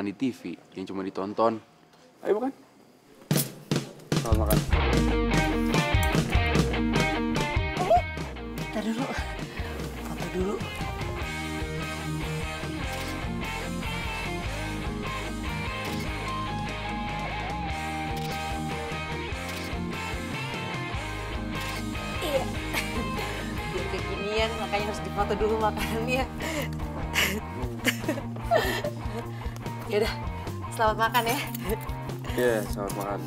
di TV yang cuma ditonton. Ayo makan. Selamat makan. Ntar dulu, foto dulu. Iya. Biar kekinian, makanya harus difoto dulu makanannya. Yaudah, selamat makan ya. Iya, selamat makan.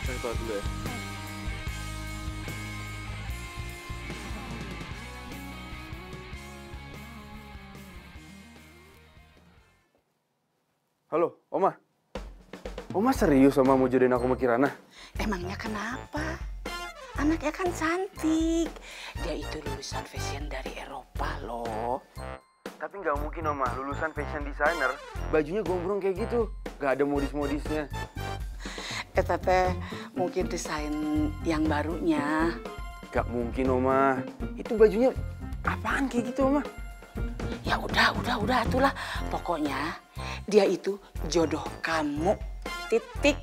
Saya keluar dulu ya. Halo, Oma. Oma serius Oma mau jodohin aku sama Kirana? Emangnya kenapa? Anaknya kan cantik. Dia itu lulusan fashion dari Eropa loh. Tapi nggak mungkin Oma, lulusan fashion designer, bajunya gombrong kayak gitu. Nggak ada modis-modisnya. Teteh mungkin desain yang barunya. Nggak mungkin Oma, itu bajunya apaan kayak gitu Oma? Ya udah, itulah. Pokoknya dia itu jodoh kamu. Titik.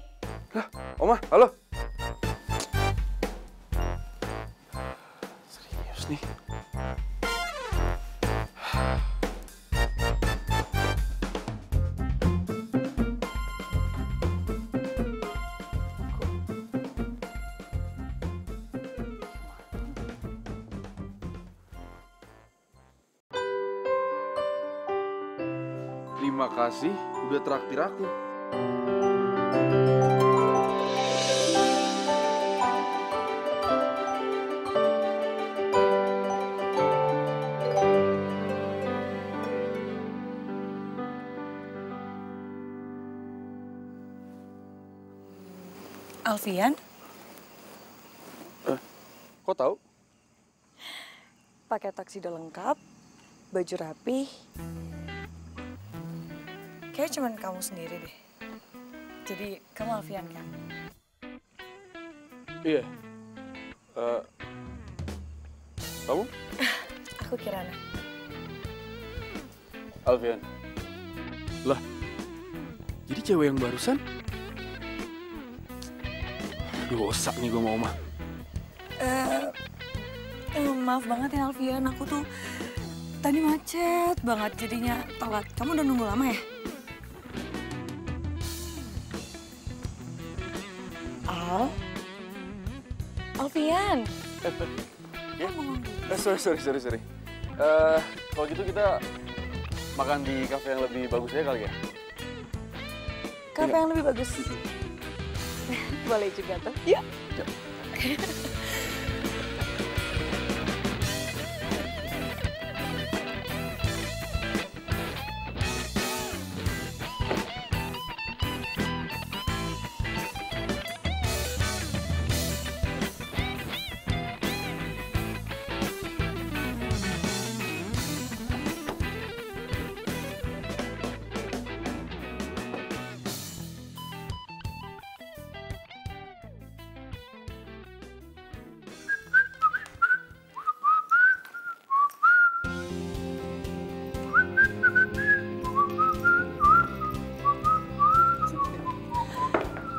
Lah, Oma, halo. Serius nih. Terima kasih udah traktir aku. Alfian, Kok tahu? pakai taksi udah lengkap, baju rapi. Kayaknya cuman kamu sendiri deh. Jadi kamu Alfian kan? Iya. Kamu? Aku Kirana. Alfian. Lah, jadi cewek yang barusan? Dosa nih gue mau Oma. Maaf banget ya Alfian, aku tuh tadi macet banget jadinya telat. Kamu udah nunggu lama ya? Alfian. Ya? Sorry. Kalau gitu kita makan di kafe yang lebih bagus aja kali ya? Kafe yang lebih bagus. Boleh juga tuh. Yuk.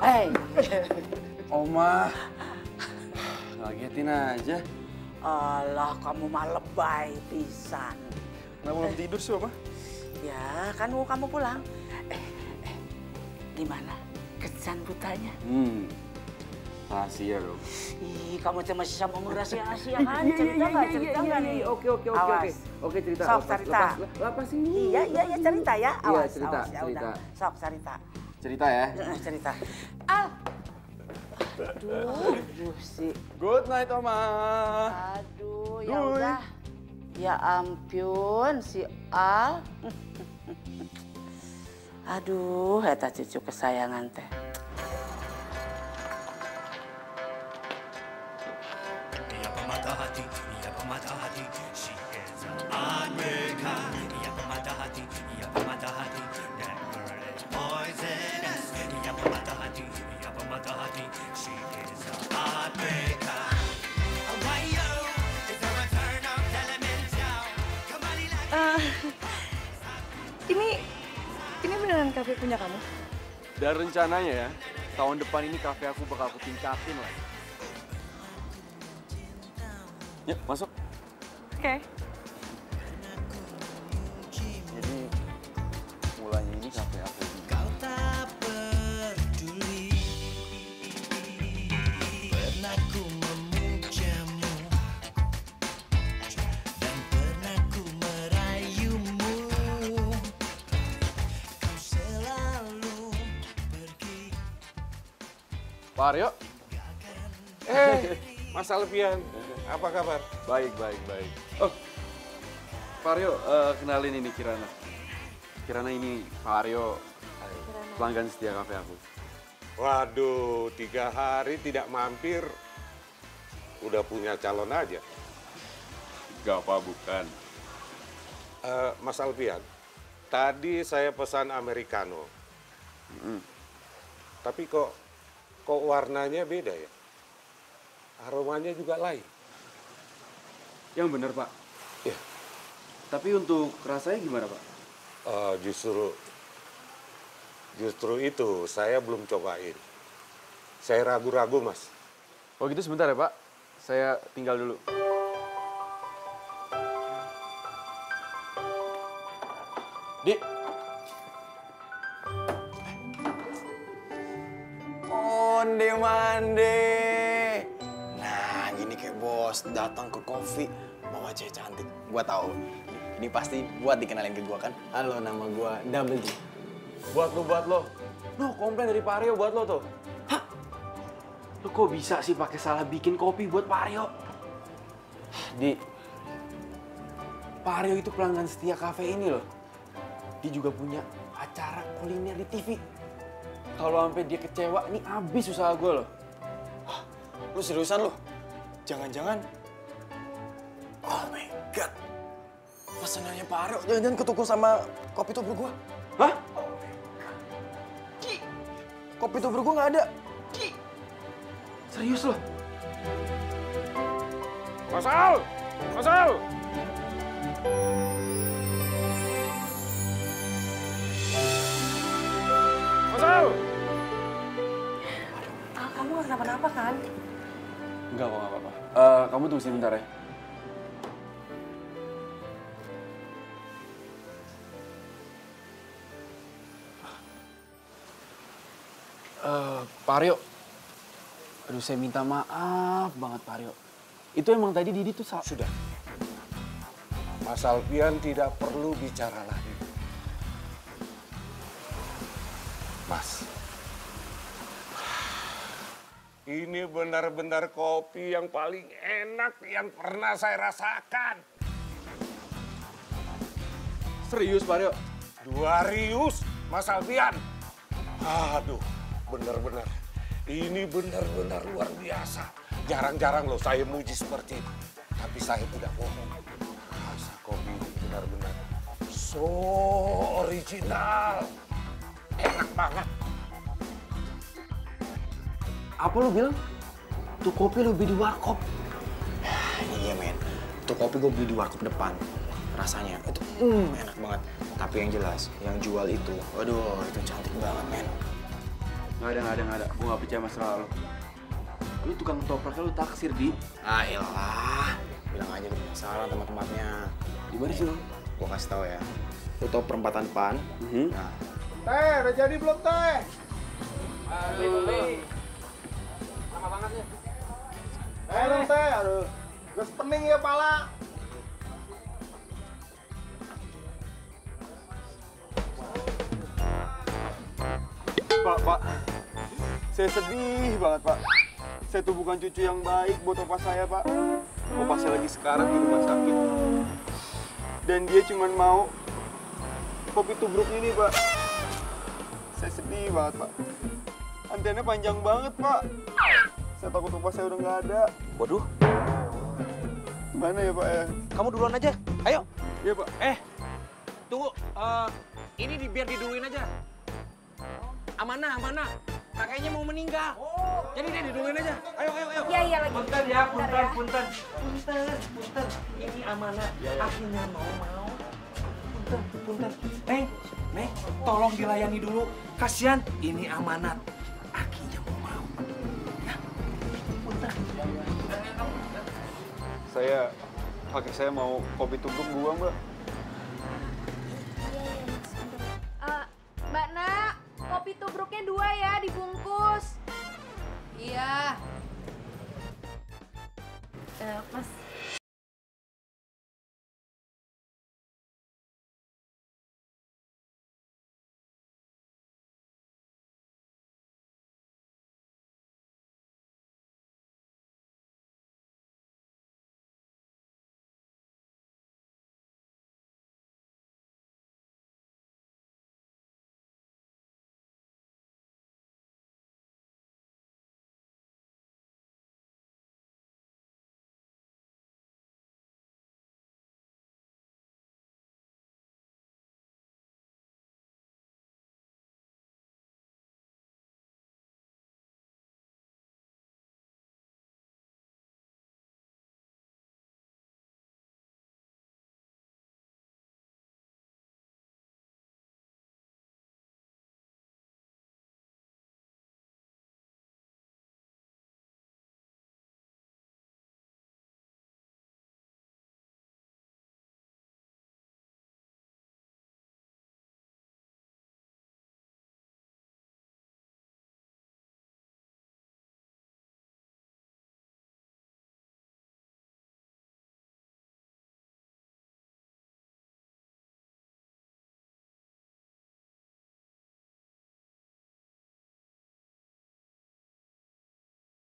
Hei. Oma, ngagetin aja. Alah, kamu mah lebay pisan. Kenapa belum tidur sih Oma? Ya, kan mau kamu pulang. Gimana? Kesan butanya? Rahasia dong. Ih, kamu tuh masih sama rahasia-rahasia kan? Cerita nggak nih? Oke. Oke, cerita. Sok, cerita. Lapas ini. Iya, cerita ya. Awas, cerita, awas, ya cerita. udah. Sok, cerita. Cerita ya. Cerita. Al, Aduh sih. Good night, Oma. Aduh, ya udah. Ya ampun, si Al. Aduh, eta cucu kesayangan teh. Ia pemata hati, ia pemata hati, she is a heartbreaker. Ia pemata hati, that girl is poisonous. Ia pemata hati, she is a heartbreaker. Why yo? Is there a turn of elemental? Kembali lagi. Ini beneran kafe punya kamu? Dan rencananya ya, tahun depan ini kafe aku bakal aku tingkatin lagi. Yuk, masuk. Oke. Jadi, mulanya ini kafe aku. Kau tak peduli, pernah ku memujamu dan pernah ku merayumu. Kau selalu pergi. Pak Aryo. Mas Alfian, apa kabar? Baik. Oh, Pak Aryo, kenalin ini Kirana. Kirana ini Pak Aryo, pelanggan setia kafe aku. Waduh, 3 hari tidak mampir, udah punya calon aja. Gak apa, bukan. Mas Alfian, tadi saya pesan Americano. Tapi kok warnanya beda ya? Aromanya juga lain. Yang bener, Pak. Ya, Tapi untuk rasanya gimana, Pak? justru itu saya belum cobain. Saya ragu-ragu, Mas. Oh gitu sebentar ya, Pak. Saya tinggal dulu. Dik. Onde mande. Nah, gini kayak bos datang ke kopi bawa cewek cantik. Gua tahu. Ini pasti buat dikenalin ke gua kan. Halo, nama gua Double G. Buat lo. No, komplain dari Pak Aryo buat lo tuh. Hah? Lo kok bisa sih pakai salah bikin kopi buat Pak Aryo? Di, Pak Aryo itu pelanggan setia kafe ini loh. Dia juga punya acara kuliner di TV. Kalau sampai dia kecewa, ini abis usaha gue loh. Lu seriusan lu? Jangan-jangan. Oh my god. Pesanannya Pak Aryo jangan-jangan ketukar sama kopi tuber gua. Hah? Kopi tuber gua nggak ada. Serius loh? Mas Al! Mas Al! Mas Al! Al, kamu gak kenapa-napa kan? Enggak kok, nggak apa-apa. Kamu tunggu sini bentar ya. Pak Aryo. Aduh, saya minta maaf banget, Pak Aryo. Itu emang tadi Didi tuh salah. Sudah. Mas Alfian tidak perlu bicara lagi. Mas. Ini benar-benar kopi yang paling enak yang pernah saya rasakan. Serius, Pak Aryo? Duarius, Mas Alfian. Aduh, benar-benar. Ini benar-benar luar biasa. Jarang-jarang loh saya muji seperti itu. Tapi saya tidak bohong. Rasa kopi ini benar-benar so original. Enak banget. Apa lu bilang? Tuh kopi lu beli di warkop. Iya men, tuh kopi gue beli di warkop depan. Rasanya itu enak banget. Tapi yang jelas, yang jual itu, waduh itu cantik banget men. Nggak ada. Gue nggak percaya masalah lo. Lu tukang topraknya lu taksir, Di. Ah elah, bilang aja lu penasaran tempat-tempatnya. Di mana sih lo? Gue kasih tau ya, lu tau perempatan depan. Nah, Teh, udah jadi belum teh? Lama banget ya. Dong teh, aduh. Gas pening ya pala. Pak. Saya sedih banget, Pak. Saya tuh bukan cucu yang baik buat opa saya, Pak. Opa saya lagi sekarang di rumah sakit. Dan dia cuma mau kopi tubruk ini, Pak. Saya sedih banget, Pak. Antenanya panjang banget, Pak. Saya takut opa saya udah nggak ada. Waduh, Gimana ya, Pak ya? kamu duluan aja. Ayo. Iya, Pak. Tunggu, ini biar diduluin aja. Amanah. Kakeknya mau meninggal. Jadi dia diduluin aja. Ayo. Iya lagi. Punten ya, punten. Ini amanah. Akhirnya mau. Punten. Neng, tolong dilayani dulu. Kasihan, ini amanat. Akhirnya mau. Ya, punten. Kakek saya mau kopi tubruk 2, Mbak. Mbak Nak, kopi tubruknya 2 ya, dibungkus. Iya. Mas.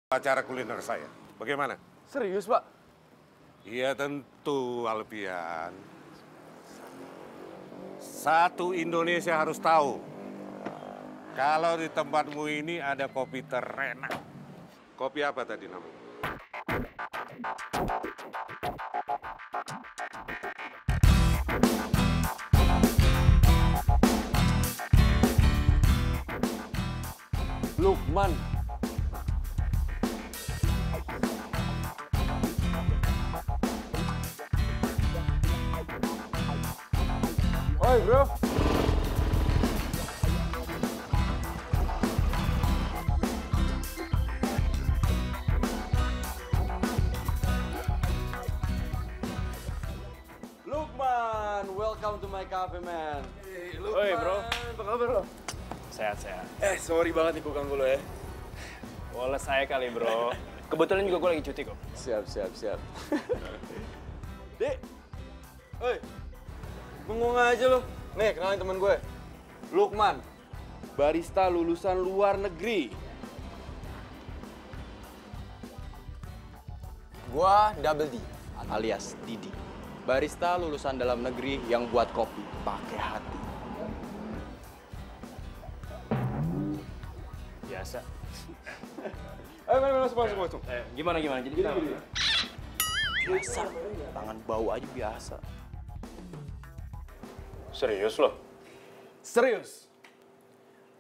Acara kuliner saya. Bagaimana? Serius, Pak? Iya tentu, Alfian. Satu Indonesia harus tahu. Kalau di tempatmu ini ada kopi terenak. Kopi apa tadi namanya? Lukman. Oi, bro. Lukman, welcome to my cafe, man. Hey, Lukman. Oi, bro. Apa kabar lo? Sehat-sehat. Sorry banget nih gue ganggu lo ya. Boles saya kali, bro. Kebetulan juga gue lagi cuti kok. Siap. Dek. Oi. Bengong aja lo. Nih, kenalin temen gue. Lukman. Barista lulusan luar negeri. Gua Double D, alias Didi. Barista lulusan dalam negeri yang buat kopi pakai hati. Biasa. Ayo, masuk. Gimana? Jadi kita Biasa, tangan bau aja biasa. serius loh? Serius.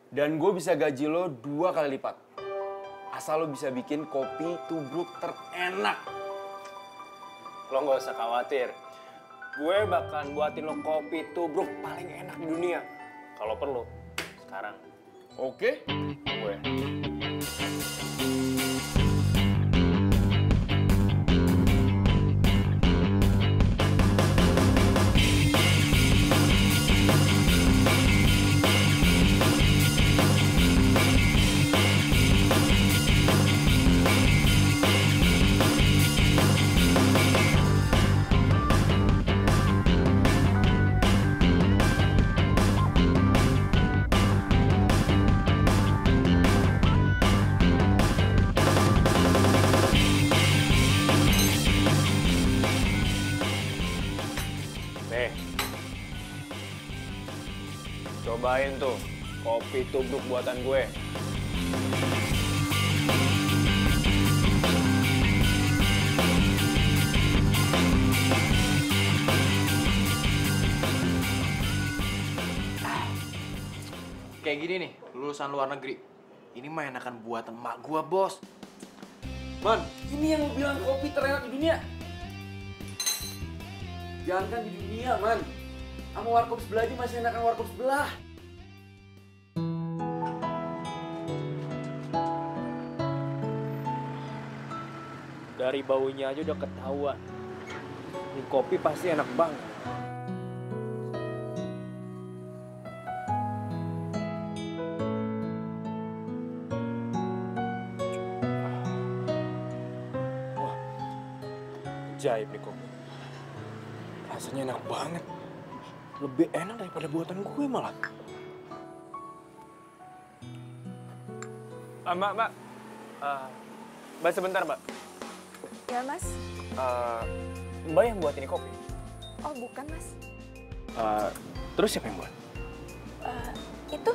Dan gue bisa gaji lo 2 kali lipat. Asal lo bisa bikin kopi tubruk terenak. Lo nggak usah khawatir. Gue bakalan buatin lo kopi tubruk paling enak di dunia. Kalau perlu, sekarang. Oke? Gue. Cobain tuh, kopi tubruk buatan gue. Kayak gini nih, lulusan luar negeri. Ini mah enakan buatan emak gua, bos. Man, ini yang lu bilang kopi terenak di dunia. Jangankan di dunia, Man. Sama warkop sebelah aja masih enakan warkop sebelah. Dari baunya aja udah ketahuan. Ini kopi pasti enak banget. Wah, ajaib nih kopi. Rasanya enak banget. Lebih enak daripada buatan gue malah. Mbak. Mbak sebentar, Mbak. Ya, Mas. Mbak yang buat ini kopi? Oh, bukan, Mas. Terus siapa yang buat? Itu.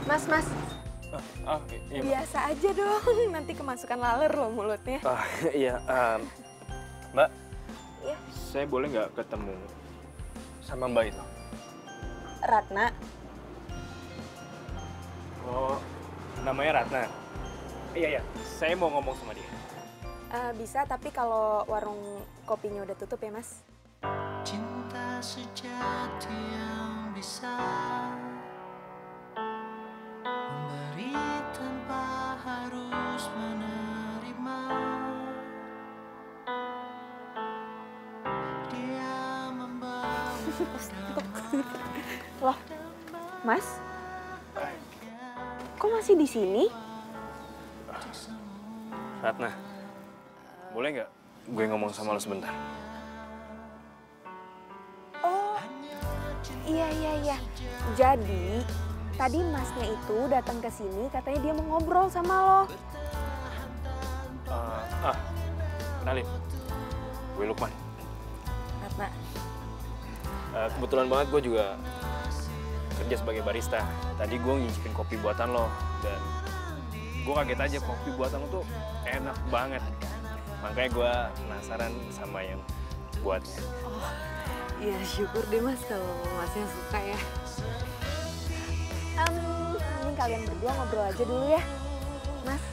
Mas. Iya, Biasa aja dong, nanti kemasukan laler loh mulutnya. Iya, Mbak. Iya. Saya boleh nggak ketemu sama Mbak itu? Ratna. Oh, namanya Ratna? Iya, saya mau ngomong sama dia. Bisa, tapi kalau warung kopinya udah tutup ya, Mas. Cinta sejati yang bisa memberi tanpa harus menerima. Dia membawa Loh, Mas? Kok masih di sini? Ratna, boleh nggak gue ngomong sama lo sebentar? Oh, iya. Jadi, tadi Masnya itu datang ke sini katanya dia mau ngobrol sama lo. Kenalin, gue Lukman. Ratna. Kebetulan banget gue juga kerja sebagai barista. Tadi gue nyicipin kopi buatan lo dan gue kaget aja kopi buatan lo tuh enak banget. Makanya gue penasaran sama yang buatnya. Oh, iya syukur deh Mas kalau Masnya suka ya. Ini kalian berdua ngobrol aja dulu ya. Mas,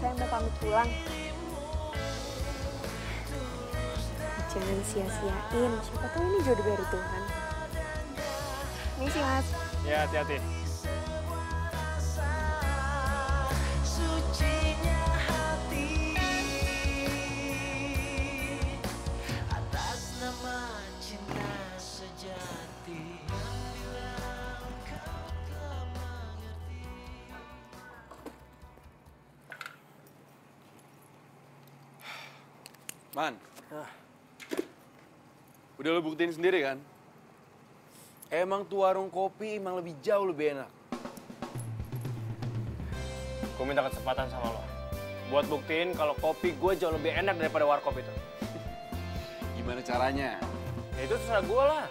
saya mau pamit pulang. Jangan sia-siain, siapa tahu ini jodoh dari Tuhan. Ini sih Mas. Ya, hati-hati. sucinya hati atas nama cinta sejati. Man, udah lo buktiin sendiri kan? Emang tuh warung kopi emang lebih jauh lebih enak. Gue minta kesempatan sama lo buat buktiin kalau kopi gue jauh lebih enak daripada warkop itu. Gimana caranya? Ya itu terserah gue lah.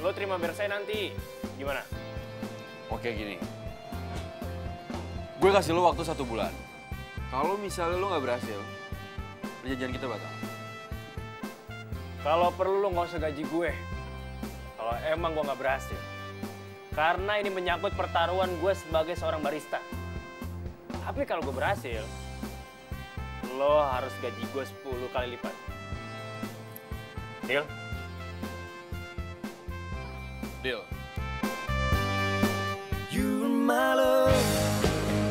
Lo terima biar saya nanti. Gimana? Oke gini, gue kasih lo waktu 1 bulan. Kalau misalnya lo nggak berhasil, perjanjian kita batal. Kalau perlu lo nggak usah gaji gue. Kalau emang gue nggak berhasil. Karena ini menyangkut pertaruhan gue sebagai seorang barista. Tapi kalau gue berhasil, lo harus gaji gue 10 kali lipat. Deal? Deal. You're my love,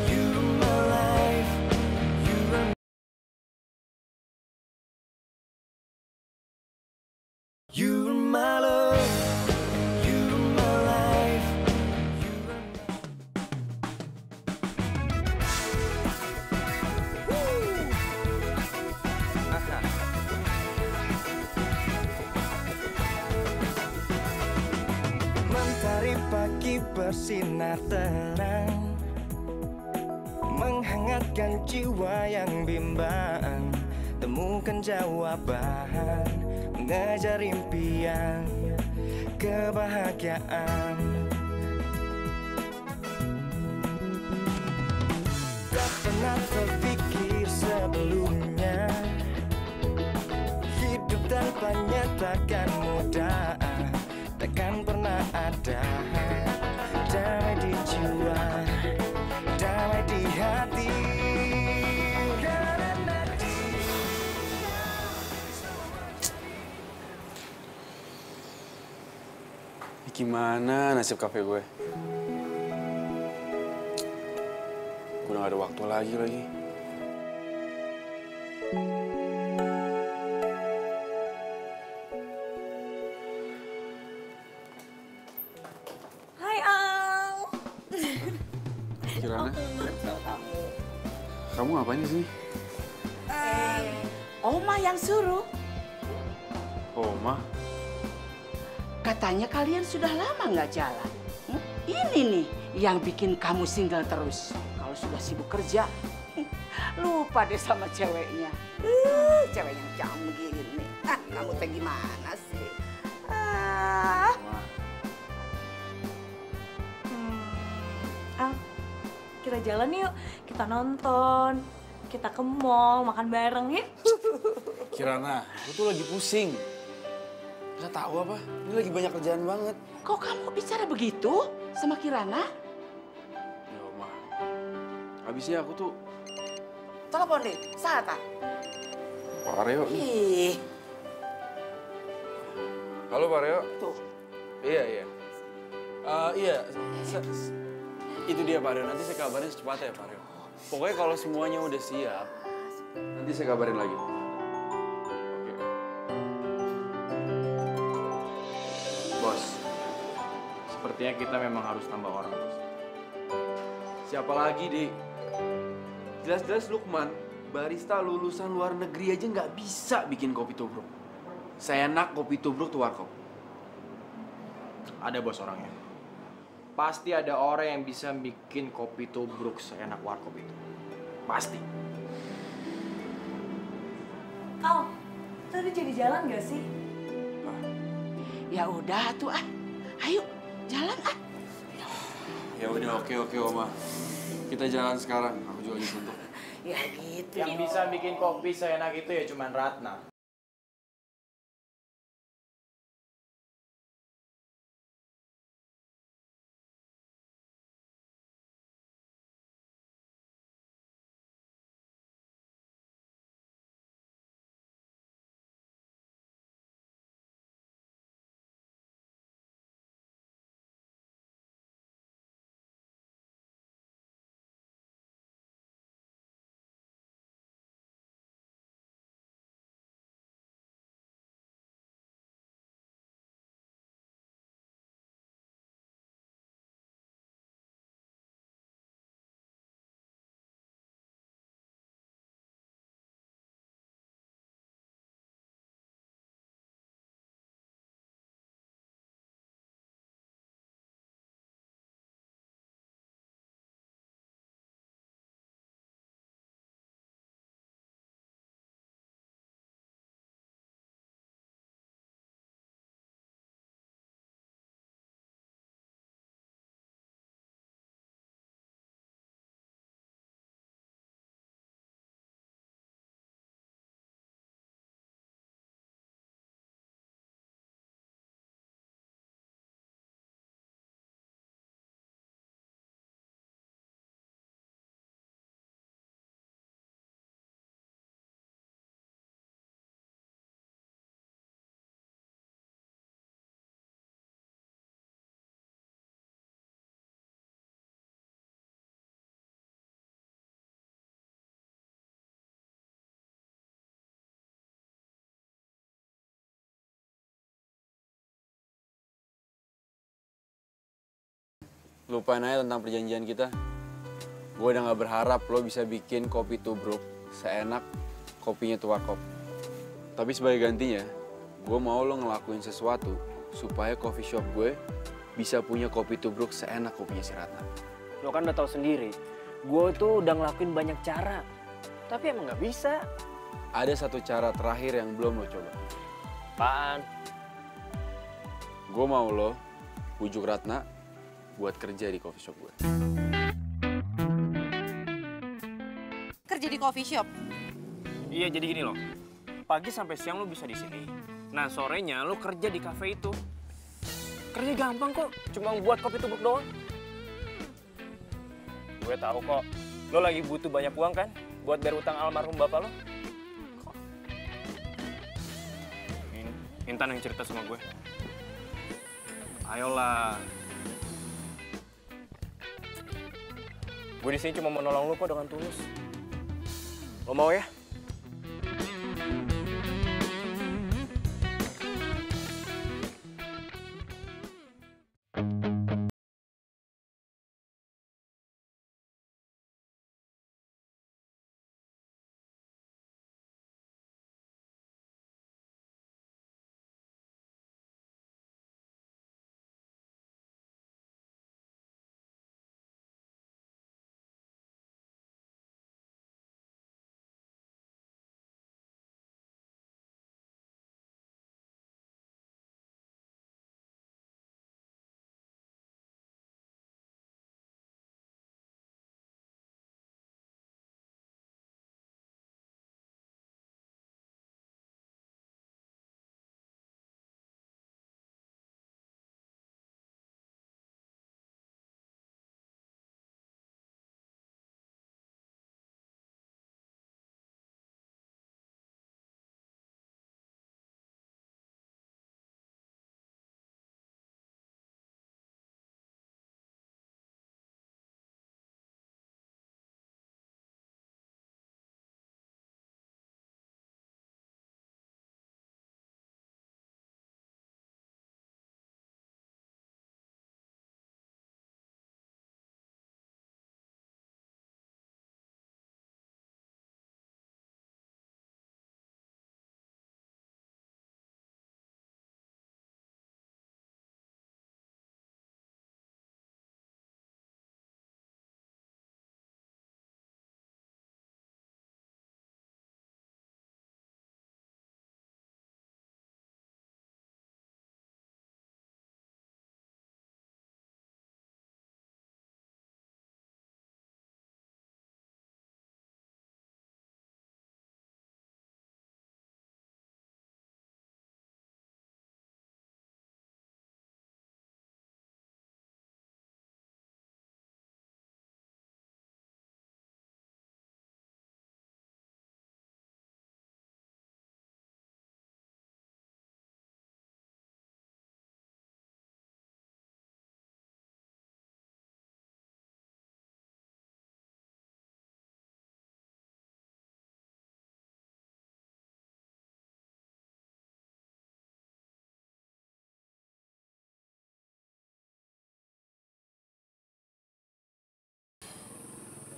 you're my life, you're my love, you're my life, mentari pagi bersinar terang, menghangat hangatkan jiwa yang bimbang, temukan jawaban, mengejar impian, kebahagiaan. Tak pernah terpikir sebelumnya, hidup tanpanya takkan mudah, takkan pernah ada damai di jiwa, damai di hati. Gimana nasib kafe gue? Gue udah gak ada waktu lagi. Hai Al. Kirana, kamu ngapain di sini? Oma yang suruh. Oma? Katanya kalian sudah lama nggak jalan. Ini nih yang bikin kamu single terus. Kalau sudah sibuk kerja, lupa deh sama ceweknya. Cewek yang canggih ini. Kamu teh gimana sih? Al, kita jalan yuk. Kita nonton. Kita ke mall, makan bareng ya. Kirana, aku tuh lagi pusing. Nggak tahu apa, ini lagi banyak kerjaan banget. Kok kamu bicara begitu sama Kirana? Ya, Oma. Habisnya aku tuh... Telepon deh, saat tak? Pak Aryo nih. Ih. Halo Pak Aryo. Tuh. Iya. Iya, itu dia Pak Aryo. Nanti saya kabarin secepatnya ya Pak Aryo. Pokoknya kalau semuanya udah siap, nanti saya kabarin lagi. Bos, sepertinya kita memang harus tambah orang, Bos. Siapa lagi, Dik? Jelas-jelas Lukman, barista lulusan luar negeri aja nggak bisa bikin kopi tubruk. Seenak kopi tubruk tuh warkop. Ada bos orangnya. Pasti ada orang yang bisa bikin kopi tubruk seenak warkop itu. Pasti. Al, tadi jadi jalan gak sih? Ya udah tuh ayo jalan Ya udah oke Oma. Kita jalan sekarang. Aku juga lagi suntuk. Ya gitu. Yang bisa bikin kopi seenak itu ya cuman Ratna. Lupain aja tentang perjanjian kita. Gue udah gak berharap lo bisa bikin kopi tubruk seenak kopinya tuh warkop. Tapi sebagai gantinya, gue mau lo ngelakuin sesuatu supaya coffee shop gue bisa punya kopi tubruk seenak kopinya si Ratna. Lo kan udah tahu sendiri, Gue tuh udah ngelakuin banyak cara, tapi emang nggak bisa. Ada satu cara terakhir yang belum lo coba. Apaan? Gue mau lo bujuk Ratna buat kerja di coffee shop gue. Kerja di coffee shop? Iya, jadi gini loh. Pagi sampai siang lo bisa di sini. Nah, sorenya lo kerja di cafe itu. Kerja gampang kok, cuma buat kopi tubruk doang. Gue tahu kok, lo lagi butuh banyak uang kan buat bayar utang almarhum bapak lo. Kok? Intan yang cerita sama gue. Ayolah. Gue di sini cuma mau nolong lo kok dengan tulus. Lo mau ya?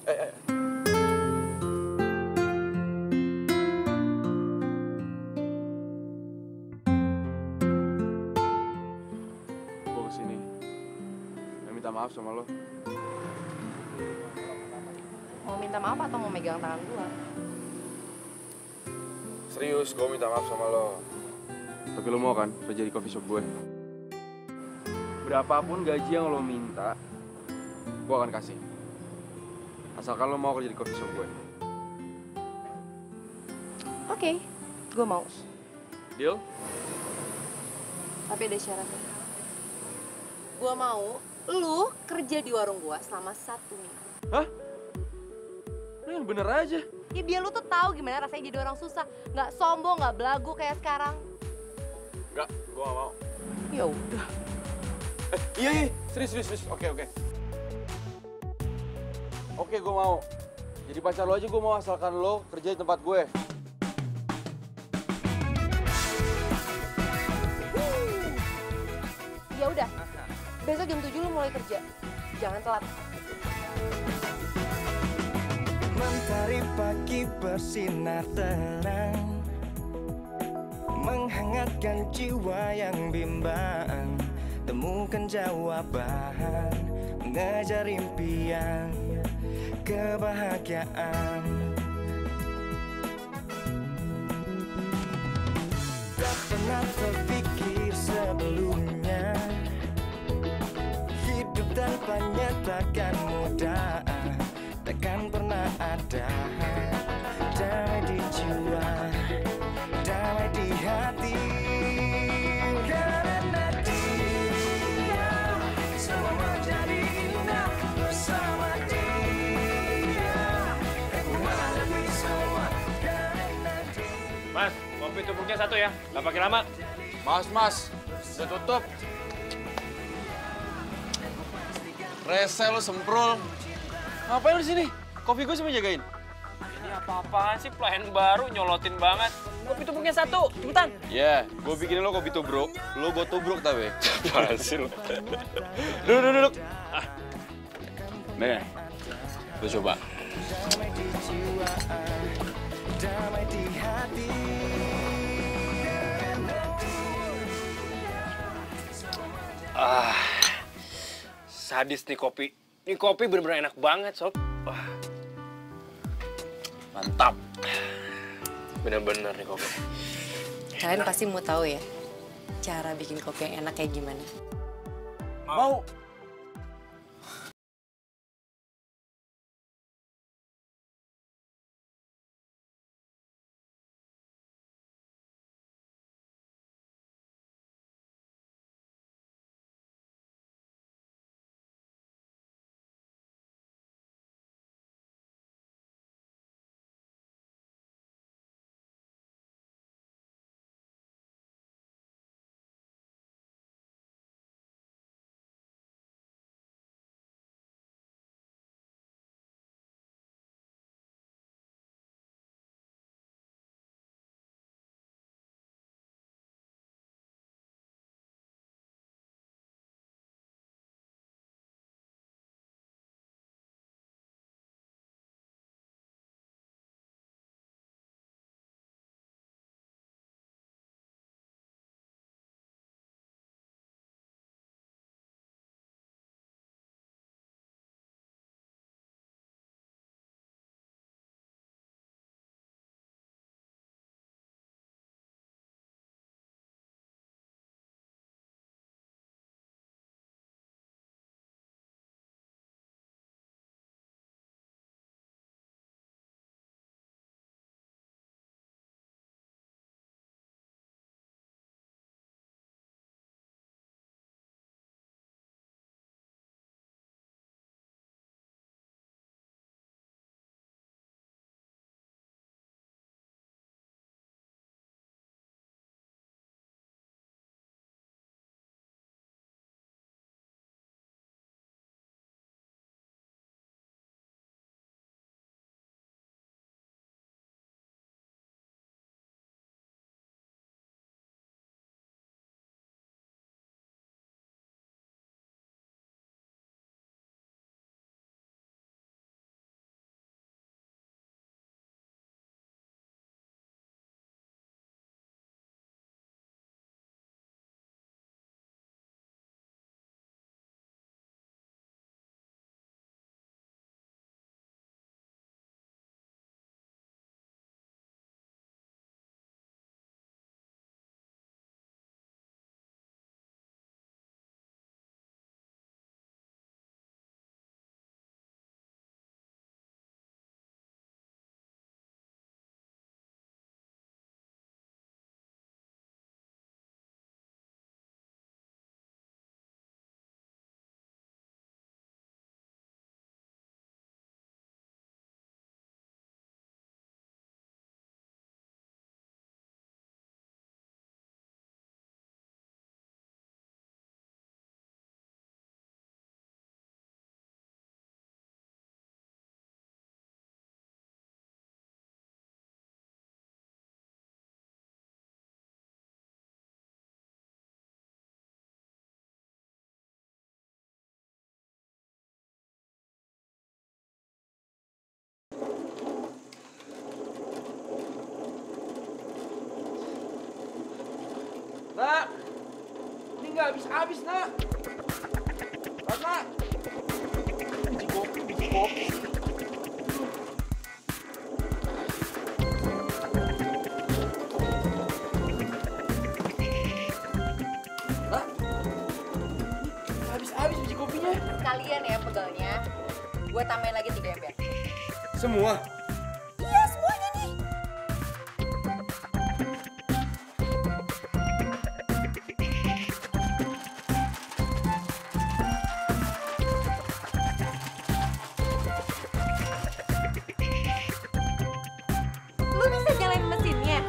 Gue kesini mau minta maaf sama lo. Mau minta maaf atau mau megang tangan gua? Serius, gue minta maaf sama lo. Tapi lo mau kan kerja di coffee shop gue? Berapapun gaji yang lo minta, gue akan kasih. Asalkan lo mau kerja di coffee shop gue. Oke, gua mau. Deal? Tapi ada syaratnya. Gua mau lu kerja di warung gua selama 1 minggu. Hah? Lo yang bener aja. Ya biar lu tuh tahu gimana rasanya jadi orang susah, nggak sombong, nggak belagu kayak sekarang. Enggak, gue gak mau. Ya udah. Iya, serius. Oke. Oke, gue mau. Jadi pacar lo aja gue mau, asalkan lo kerja di tempat gue. Ya udah. Besok jam 7 lu mulai kerja. Jangan telat. Mentari pagi bersinar terang, menghangatkan jiwa yang bimbang. Temukan jawaban, mengejar impian. kebahagiaan. Tak pernah terpikir sebelumnya, hidup tanpanya takkan mudah, takkan pernah ada damai di jiwa, damai di hati. Karena dia semua menjadi indah bersama dia. Aku hadapi semua karena dia. Mas, kopi tubruknya 1 ya, nggak pakai lama. Mas, udah tutup. Rese lu semprul. Ngapain lu di sini? Kopi gue cuma jagain. Ini apa-apaan sih, pelayan baru, nyolotin banget. Kopi tubruknya 1, cepetan. Ya, gue bikinin lo kopi tubruk. Lo buat tubruk tapi. Apaan sih lo? Duduk. Nih, lo coba. Damai di jiwa, damai di hati. Sadis nih kopi. Ini kopi bener-bener enak banget, Sob. Wah. Mantap. Bener-bener nih kopi. Kalian pasti mau tahu ya, cara bikin kopi yang enak kayak gimana? Mau. Nak, ini nggak habis-habis, Nak. Nak, biji kopi. Gue tambahin lagi 3 ember. Semua? Iya, semuanya nih. Lu bisa nyalain mesinnya?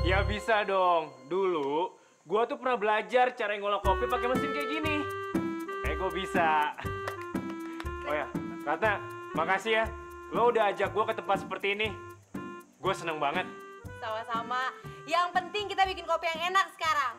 Ya bisa dong. Dulu, gua tuh pernah belajar cara ngolah kopi pakai mesin kayak gini. Gue bisa. Oh ya, Ratna, makasih ya. Lo udah ajak gua ke tempat seperti ini. Gue seneng banget. Sama-sama. Yang penting kita bikin kopi yang enak sekarang.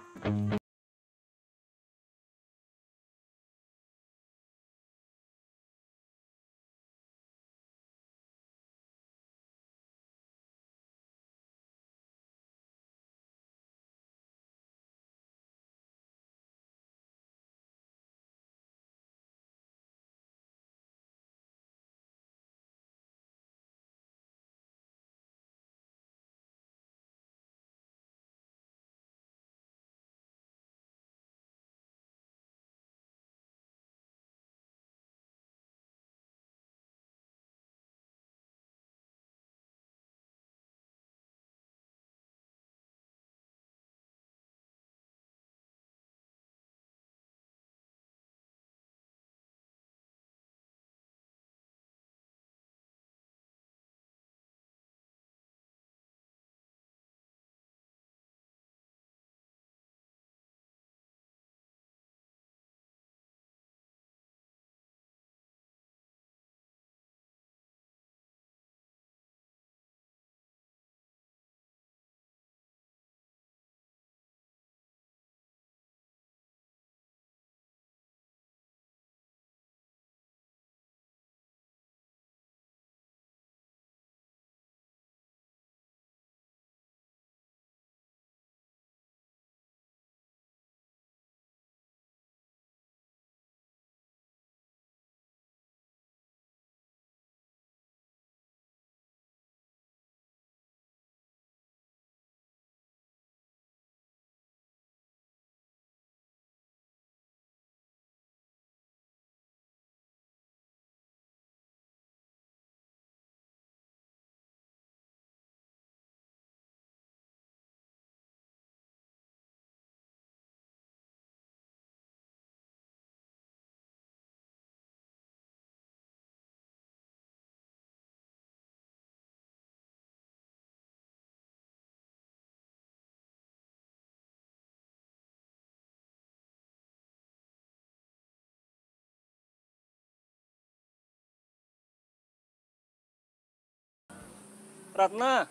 Ratna.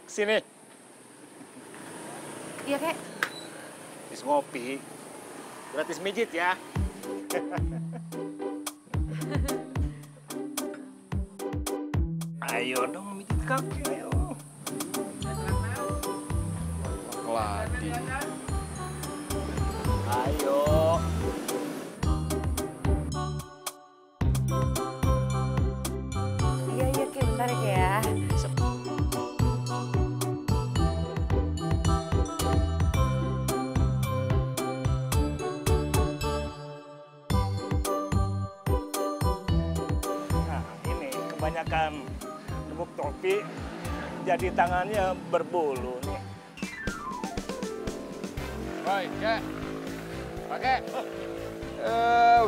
Sini. Iya, Kek. Habis ngopi. Gratis mijit ya. Ayo dong mijit kaki, ayo. Keladi. Ayo. Iya, Kek. Bentar ya, Kek ya. Nah, ini kebanyakan nebuk topi, jadi tangannya berbulu nih. Woi, Kek. Pakai.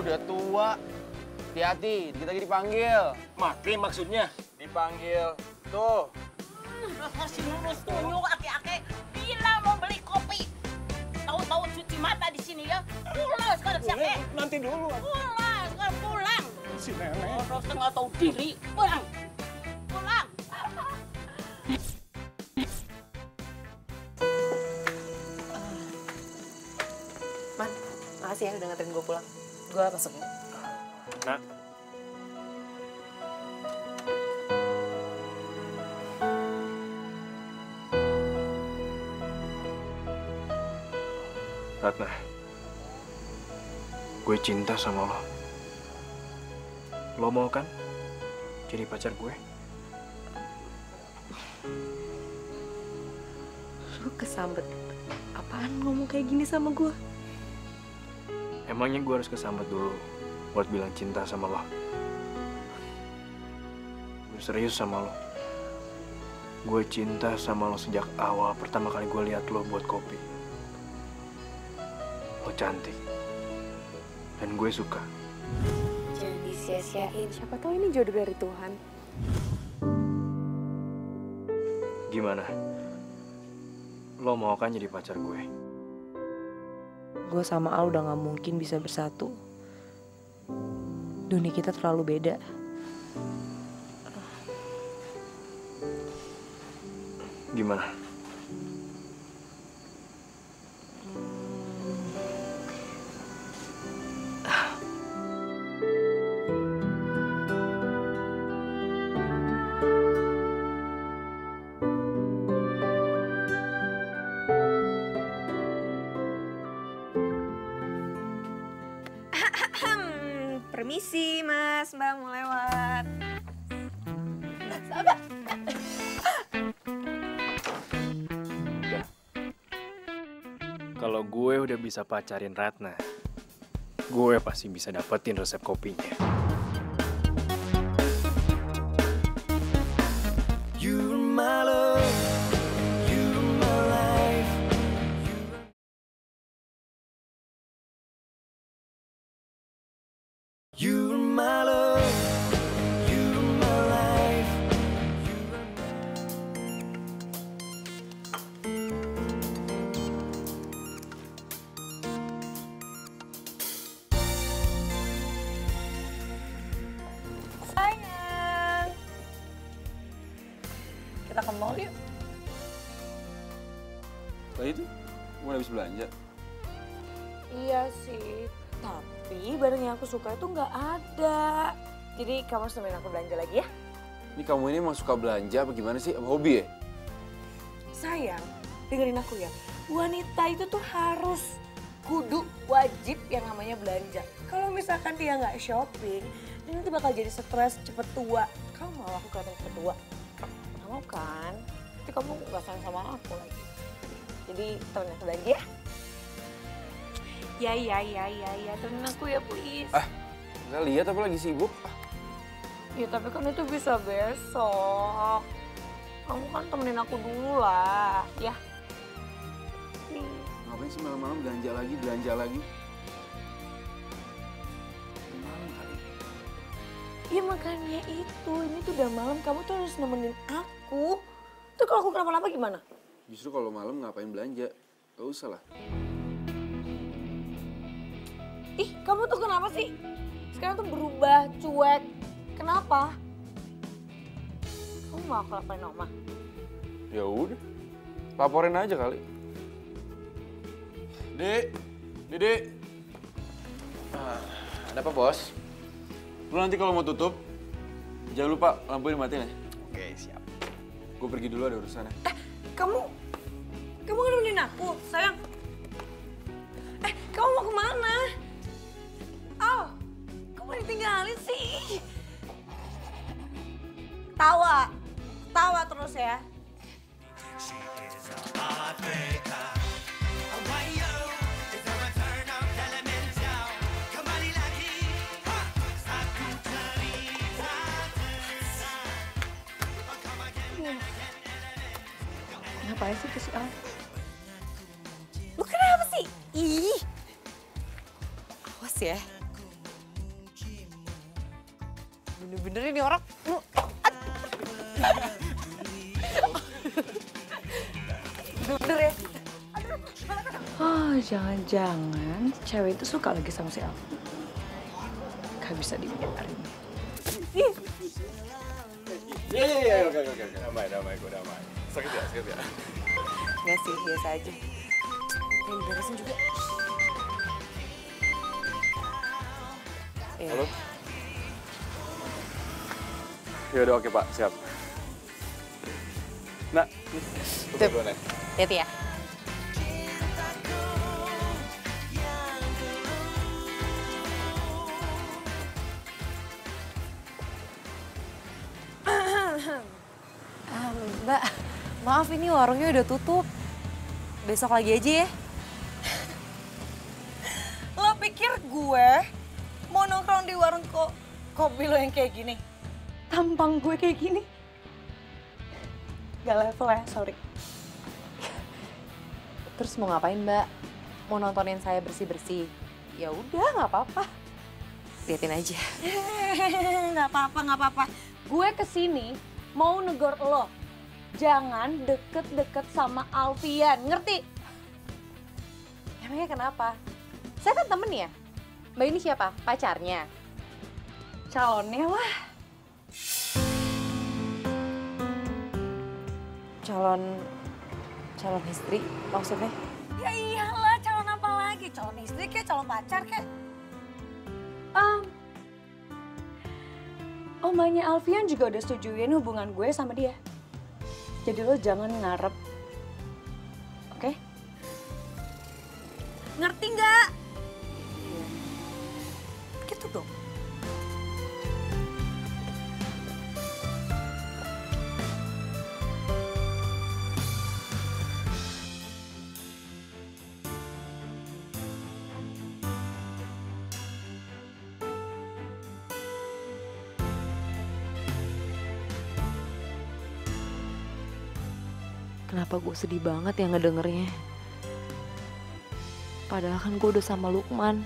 Udah tua. Hati-hati, kita lagi dipanggil. Maki maksudnya? Dipanggil. Tuh. Kasih lurus tunjuk ake-ake bilang mau beli kopi. Tahu-tahu cuci mata di sini ya. Pulang sekarang siapa? Nanti dulu. Pulang, sekarang pulang. Si nenek. Orang nggak tahu diri. Pulang. Pulang. Man, makasih ya udah nganterin gue pulang. Gue masuk ya. Nak. Ratna, gue cinta sama lo. Lo mau kan jadi pacar gue? Lu kesambet. Apaan ngomong kayak gini sama gue? Emangnya gue harus kesambet dulu buat bilang cinta sama lo. Gue serius sama lo. Gue cinta sama lo sejak awal pertama kali gue lihat lo buat kopi. Lo cantik. Dan gue suka. Jangan disia-siain, siapa tahu ini jodoh dari Tuhan. Gimana? Lo mau kan jadi pacar gue? Gue sama Al udah gak mungkin bisa bersatu. Dunia kita terlalu beda. Gimana? Permisi mas, mbak mau lewat. Sabar. Kalau gue udah bisa pacarin Ratna, gue pasti bisa dapetin resep kopinya. You're my love, you're my life. You're my love, you're my life. Sayang. Kita ke mall yuk. Lah itu, mau habis belanja. Iya sih, tapi barang yang aku suka itu nggak ada. Jadi kamu harus nemenin aku belanja lagi ya. Ini kamu ini emang suka belanja apa gimana sih? Apa hobi ya? Sayang, dengerin aku ya. Wanita itu tuh harus kudu wajib yang namanya belanja. Kalau misalkan dia nggak shopping, dia nanti bakal jadi stres, cepet tua. Kamu mau aku kelihatan cepet tua? Nggak mau kan? Nanti kamu nggak sayang sama aku lagi. Jadi temenin aku belanja ya. Ya, temenin aku ya please. Nggak lihat apa lagi sibuk? Ya tapi kan itu bisa besok. Kamu kan temenin aku dulu lah, ya. Nih. Ngapain sih malam-malam belanja lagi? Malam kali. Ya makanya itu, ini tuh udah malam, kamu tuh harus nemenin aku. Tuh kalau aku kenapa-napa gimana? Justru kalau malam ngapain belanja? Gak usah lah. Ih, kamu tuh kenapa sih? Sekarang tuh berubah, cuek. Kenapa? Kamu mau aku laporin Oma? Ya udah, laporin aja kali. Dek. Ada apa bos? Lu nanti kalau mau tutup, jangan lupa lampunya dimatiin ya. Oke, siap. Gue pergi dulu ada urusan ya. Kamu nemenin aku, sayang. Kamu mau kemana? Al, kamu ditinggalin sih. Tawa terus ya. Ngapain sih ke si Al? Lu kenapa sih? Ih. Awas ya. Bener-bener ini orang. Bener ya. Oh, jangan-jangan cewek itu suka lagi sama si Al. Gak bisa dibiarin. Iya, oke. Damai, gue damai. Sakit ya? Nggak sih, biasa aja. Yang diberesin juga. Halo? Ya udah oke Pak, siap. Nah, tutup dulu nih. Hati ya. Mbak, maaf ini warungnya udah tutup. Besok lagi aja ya. Lo pikir gue mau nongkrong di warung kopi lo yang kayak gini. Tampang gue kayak gini. Gak level ya, sorry. Terus mau ngapain Mbak? Mau nontonin saya bersih-bersih? Ya udah, nggak apa-apa. Liatin aja. Nggak apa-apa. Gue kesini mau negor lo. Jangan deket-deket sama Alfian, ngerti? Emangnya kenapa? Saya kan temen ya. Mbak ini siapa? Pacarnya? Calonnya lah. Calon istri maksudnya? Ya iyalah, calon apa lagi? Calon istri kek, calon pacar kek. Omanya Alfian juga udah setujuin hubungan gue sama dia. Jadi lo jangan ngarep. Oke? Ngerti nggak? Gitu dong. Kenapa gue sedih banget ya ngedengernya? Padahal kan gue udah sama Lukman.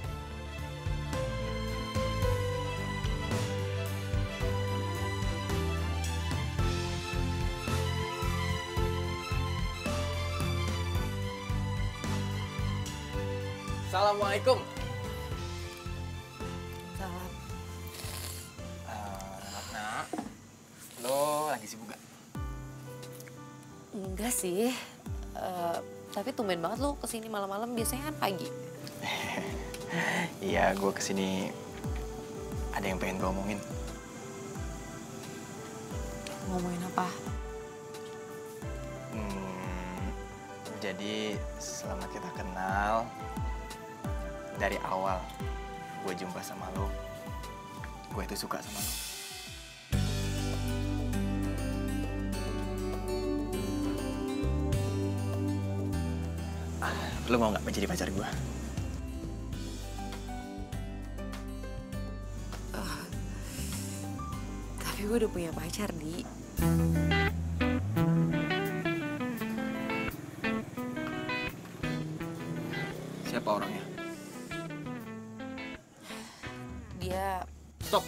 Assalamualaikum. Salam. Ratna, lo lagi sibuk gak? Enggak sih. Tapi tumben banget lu kesini malam-malam, biasanya kan pagi. Iya, gue kesini ada yang pengen gue omongin. Ngomongin apa? Jadi selama kita kenal, dari awal gue jumpa sama lo, gue itu suka sama lo. Lo mau nggak menjadi pacar gue? Tapi gue udah punya pacar, Di. Siapa orangnya? Dia... Stop!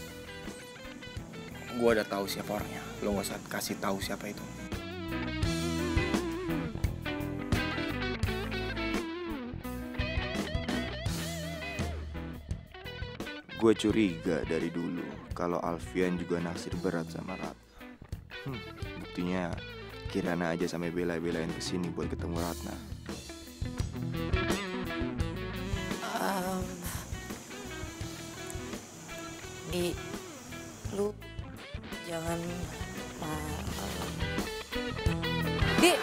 Gue udah tahu siapa orangnya. Lo nggak usah kasih tahu siapa itu. Gue curiga dari dulu kalau Alfian juga naksir berat sama Ratna. Buktinya Kirana aja sampai bela-belain kesini buat ketemu Ratna. Di, lu jangan... Di!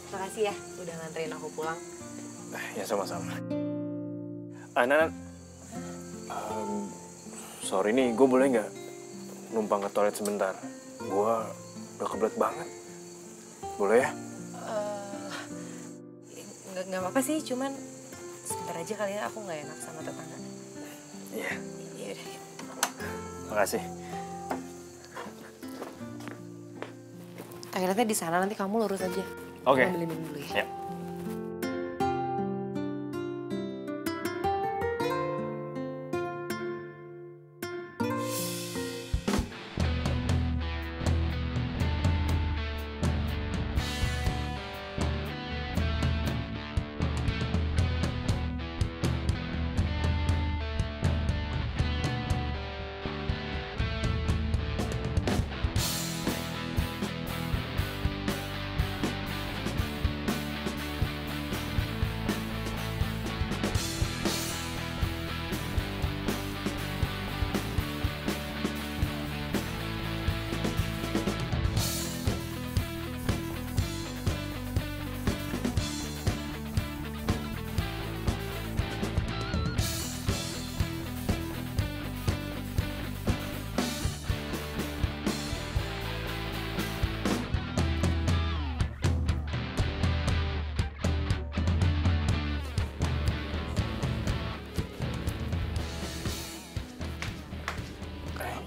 Makasih ya udah nganterin aku pulang. Ya sama-sama. Nan, sorry nih, gue boleh nggak numpang ke toilet sebentar? Gue udah kebelet banget. Boleh ya? Nggak apa-apa sih, cuman sebentar aja kali ya, aku nggak enak sama tetangga. Iya. Yaudah. Makasih. Toiletnya di sana, nanti kamu lurus aja. Oke. Aku ambilin minum dulu ya.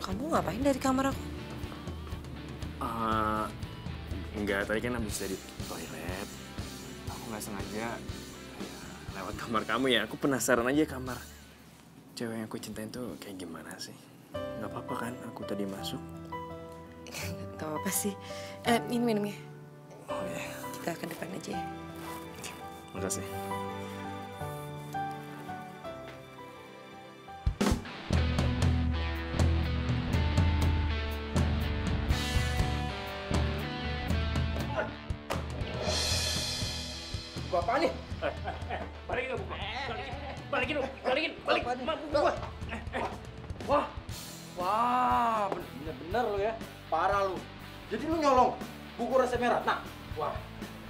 Kamu ngapain dari kamar aku? Enggak, tadi kan habis dari toilet. Aku nggak sengaja ya, lewat kamar kamu ya. Aku penasaran aja kamar cewek yang aku cintain tuh kayak gimana sih. Nggak apa-apa kan aku tadi masuk? Gak apa-apa sih. Minum ya. Oh ya. Kita ke depan aja ya. Makasih. Buku apaan nih? Balikin lu buku. Balikin. Buku gua. Wah, bener-bener lu ya. Parah lu. Jadi lu nyolong buku resepnya Ratna? Wah,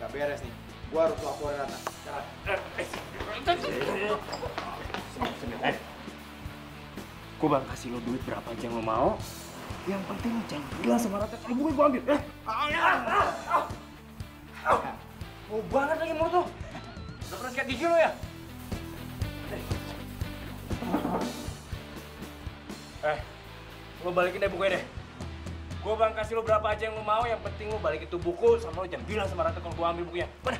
gak beres nih. Gua harus laporin Ratna. Gue bakal kasih lo duit berapa aja yang lo mau. Yang penting lo jangan bilang sama Ratna kalau buku gue ambil. Mau banget lagi mulut lu. Udah pernah sikat gigi lu ya? Lo balikin deh bukunya deh. Gue bakal kasih lo berapa aja yang lo mau, yang penting lo balikin tuh buku sama lo jangan bilang sama Ratna kalau gue ambil bukunya. Mana?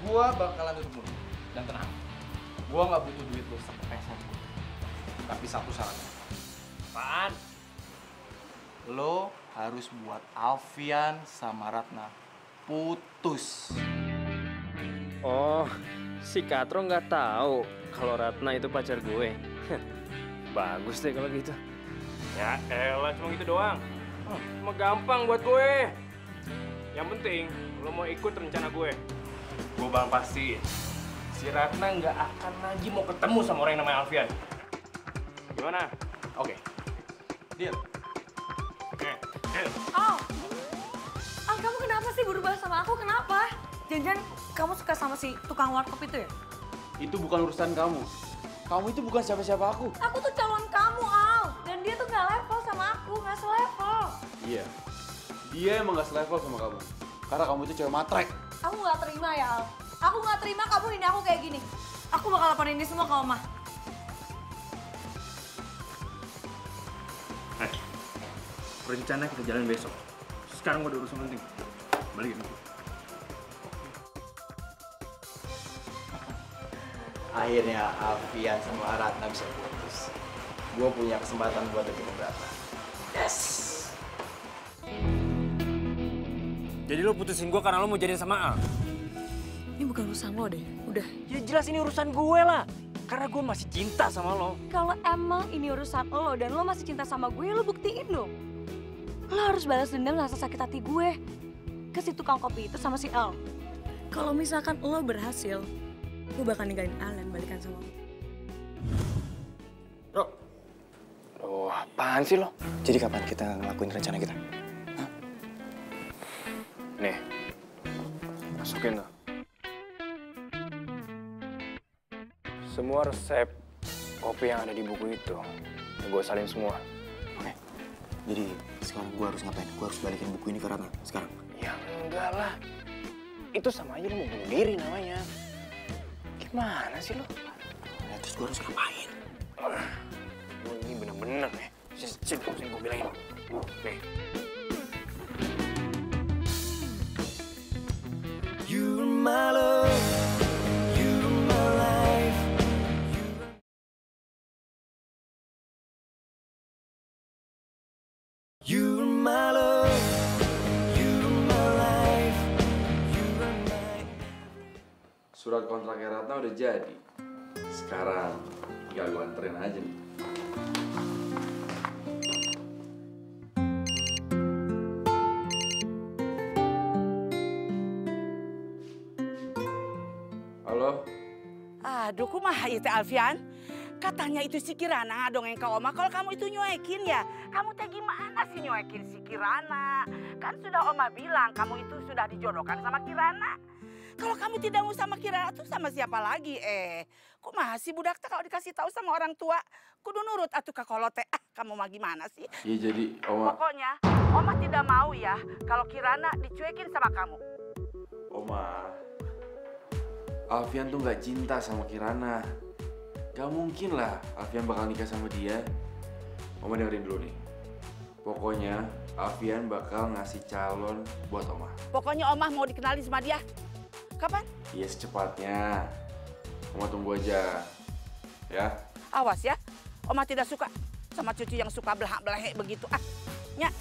Gua bakalan tutup mulut. Dan tenang, gua nggak butuh duit lo sepeser pun. Tapi satu syaratnya. Apaan? Lo harus buat Alfian sama Ratna putus. Oh, si Katro nggak tahu kalau Ratna itu pacar gue. Bagus deh kalau gitu. Ya elah, cuma gitu doang. Cuma gampang buat gue. Yang penting, lo mau ikut rencana gue. Gue bakal pastiin, si Ratna nggak akan lagi mau ketemu sama orang yang namanya Alfian. Gimana? Oke. Deal. Al, kamu kenapa sih berubah sama aku? Kenapa? Jangan-jangan kamu suka sama si tukang warkop itu ya? Itu bukan urusan kamu. Kamu itu bukan siapa-siapa aku. Aku tuh calon kamu, Al. Dan dia tuh gak level sama aku, gak selevel. Iya. Dia emang gak selevel sama kamu. Karena kamu itu cewek matrek. Aku gak terima ya, Al. Aku gak terima kamu ini aku kayak gini. Aku bakal laporin ini semua ke Oma. Rencana kita jalan besok. Sekarang gue ada urusan penting. Balikin buku. Akhirnya Alfian sama Ratna bisa putus. Gue punya kesempatan buat deketin Ratna. Yes! Jadi lo putusin gue karena lo mau jadian sama Al? Ini bukan urusan lo deh, udah. Ya jelas ini urusan gue lah. Karena gue masih cinta sama lo. Kalau emang ini urusan lo dan lo masih cinta sama gue, lo buktiin dong. Lo harus balas dendam rasa sakit hati gue ke si tukang kopi itu sama si Al. Kalau misalkan lo berhasil, gue bakal ninggalin Al dan balikan sama lo. Bro. Oh, apaan sih lo? Jadi kapan kita ngelakuin rencana kita? Hah? Nih, masukin lo. Semua resep kopi yang ada di buku itu, gue salin semua. Oke. Jadi sekarang gue harus ngapain? Gue harus balikin buku ini ke Ratna sekarang? Ya enggak lah. Itu sama aja lo mau bunuh diri namanya. Gimana sih lo? Ya, terus gue harus ngapain? Lo ini bener-bener nih. Sini gue bilangin. Nih. You're my love, you're my life. You're my love, you're my life. You're my... Surat kontraknya Ratna udah jadi. Sekarang tinggal gue anterin aja nih. Halo? Aduh, kumaha itu Alfian? Katanya itu si Kirana dongeng ke Oma kalau kamu itu nyuekin ya. Kamu teh gimana sih nyuekin si Kirana? Kan sudah Oma bilang kamu itu sudah dijodohkan sama Kirana. Kalau kamu tidak mau sama Kirana tuh sama siapa lagi kumaha sih budak teh kalau dikasih tahu sama orang tua kudu nurut atuh ka kolot teh. Kamu mah gimana sih? Iya jadi Oma. Pokoknya Oma tidak mau ya kalau Kirana dicuekin sama kamu. Oma, Alfian tuh nggak cinta sama Kirana. Gak mungkin lah Alfian bakal nikah sama dia. Oma dengerin dulu nih. Pokoknya Alfian bakal ngasih calon buat Oma. Pokoknya Omah mau dikenalin sama dia. Kapan? Iya secepatnya. Oma tunggu aja. Ya. Awas ya, Omah tidak suka sama cucu yang suka belahak-belahek begitu. Ah, Nyak.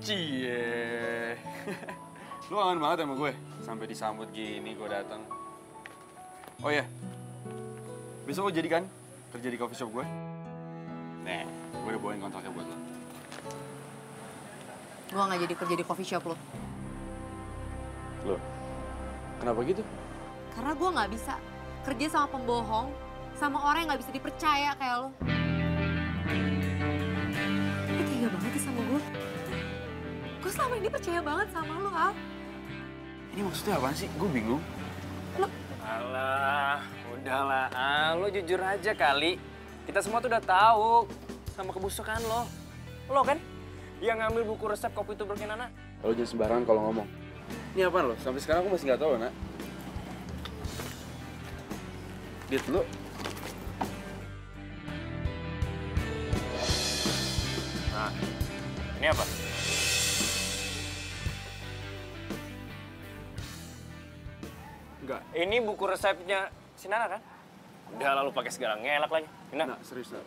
Cie. Lu kangen banget sama gue? Sampai disambut gini gue datang. Oh iya, besok lo jadi kan kerja di coffee shop gue? Nih, gue udah bawain kontraknya buat lo. Gue nggak jadi kerja di coffee shop lo. Loh, kenapa gitu? Karena gue nggak bisa kerja sama pembohong, sama orang yang nggak bisa dipercaya kayak lo. Lo tega banget ya sama gue. Gue selama ini percaya banget sama lo, Al. Ini maksudnya apaan sih? Gue bingung. Alah, udahlah. Lo jujur aja kali. Kita semua tuh udah tahu sama kebusukan lo. Lo kan yang ngambil buku resep kopi tubruknya Nana. Lo jangan sembarangan kalau ngomong. Ini apaan lo? Sampai sekarang aku masih nggak tahu, Nak. Lihat lo. Nah, ini apa? Enggak. Ini buku resepnya si Nana kan? Udah lalu pakai segala ngelak lagi. Nah, serius, Nak.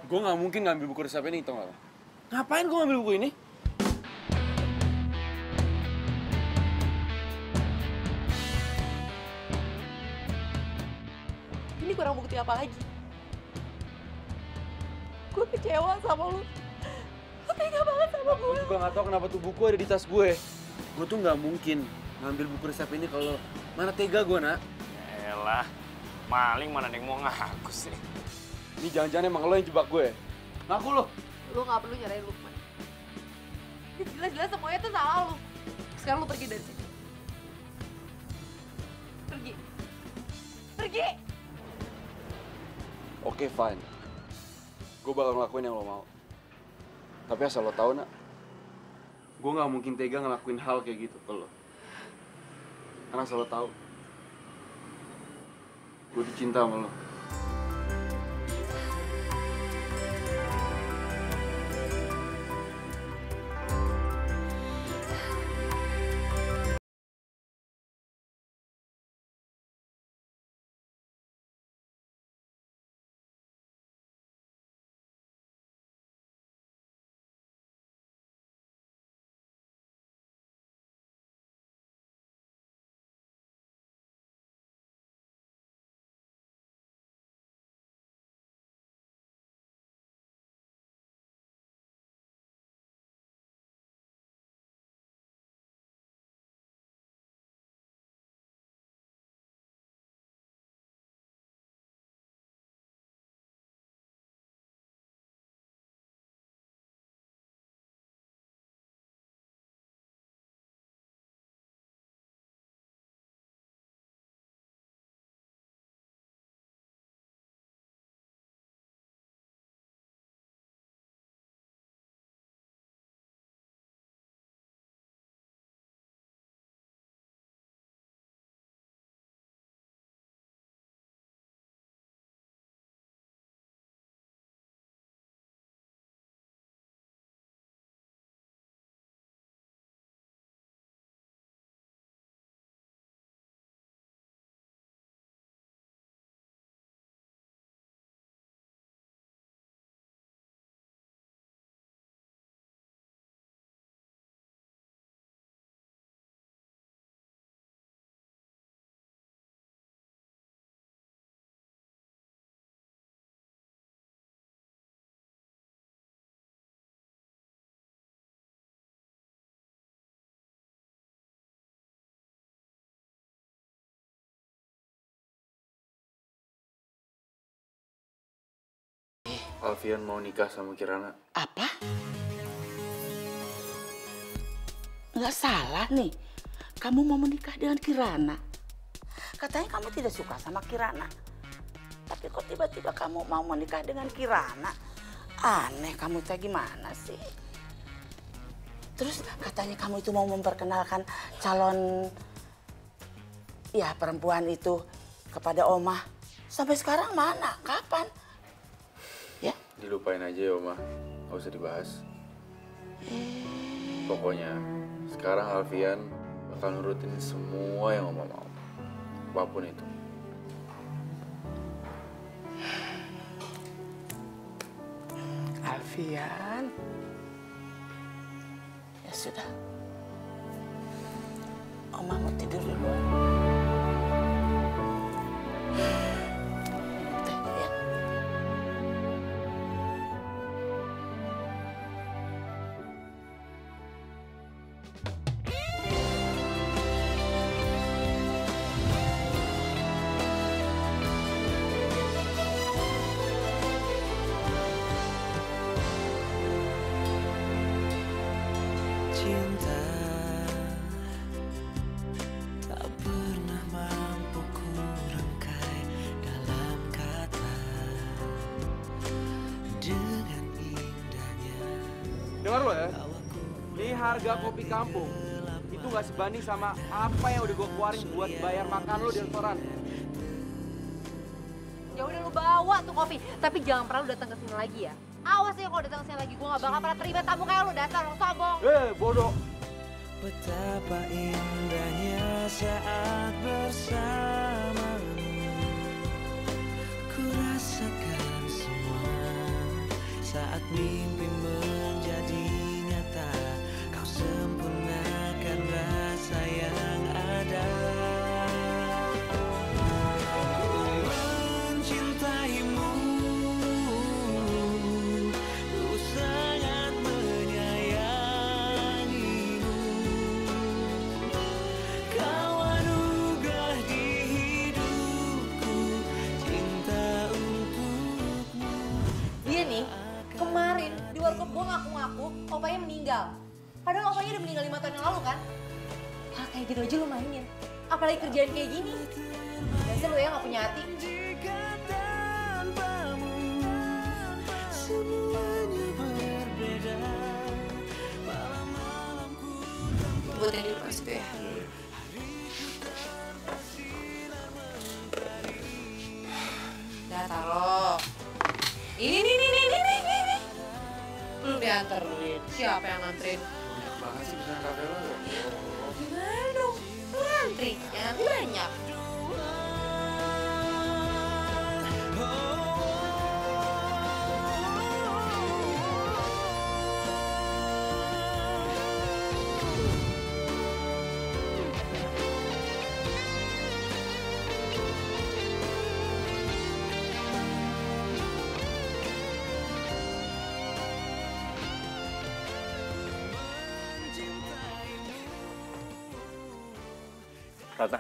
Gue nggak mungkin ngambil buku resep ini, tau nggak lo? Ngapain gue ngambil buku ini? Ini kurang bukti apa lagi? Gue kecewa sama lo. Lo tega banget sama gue. Gue juga nggak tahu kenapa tuh buku ada di tas gue. Gue tuh nggak mungkin ngambil buku resep ini kalau mana tega gue, Nak. Elah, maling mana ada yang mau ngaku sih. Ini jangan-jangan emang lo yang jebak gue. Ngaku lo. Lo nggak perlu nyerahin Lukman. Jelas-jelas semuanya tuh salah lo. Sekarang lo pergi dari sini. Pergi. Pergi! Oke, fine. Gue bakal ngelakuin yang lo mau. Tapi asal lo tahu, Nak, gue nggak mungkin tega ngelakuin hal kayak gitu ke lo. Karena asal lo tahu, gue dicinta sama lo. Alfian mau nikah sama Kirana. Apa? Nggak salah nih, kamu mau menikah dengan Kirana. Katanya kamu tidak suka sama Kirana. Tapi kok tiba-tiba kamu mau menikah dengan Kirana? Aneh, kamu teh gimana sih? Terus katanya kamu itu mau memperkenalkan calon ya perempuan itu kepada Oma. Sampai sekarang mana? Kapan? Ya? Dilupain aja ya Oma, nggak usah dibahas. Pokoknya sekarang Alfian bakal nurutin semua yang Oma mau, apapun itu. Alfian, ya sudah. Oma mau tidur dulu. Cinta tak pernah mampu ku rangkai dalam kata dengan indahnya. Dengar lo ya, ini harga kopi kampung itu nggak sebanding sama apa yang udah gue keluarin buat bayar makan lo di restoran. Ya udah lu bawa tuh kopi, tapi jangan pernah lu datang ke sini lagi ya. Awas ya kalau datang ke sini lagi, gue gak bakal pernah terima tamu kayak lu, dasar lu sombong. Bodoh. Betapa indahnya saat bersamamu, ku rasakan semua saat mimpi menjadi nyata. Kau sempurnakan rasa yang ada. Gue ngaku-ngaku opanya meninggal. Padahal opanya udah meninggal 5 tahun yang lalu kan? Hal kayak gitu aja lu mainin. Apalagi kerjaan kayak gini. Dasar lu ya gak punya hati. Buatin dulu pas itu ya. Udah taruh. Ini. Lu dianterin, siapa yang nganterin? Banyak banget sih pesan kafe lo. Gimana dong? Lu ngantri, yang ngantri banyak. Ratna,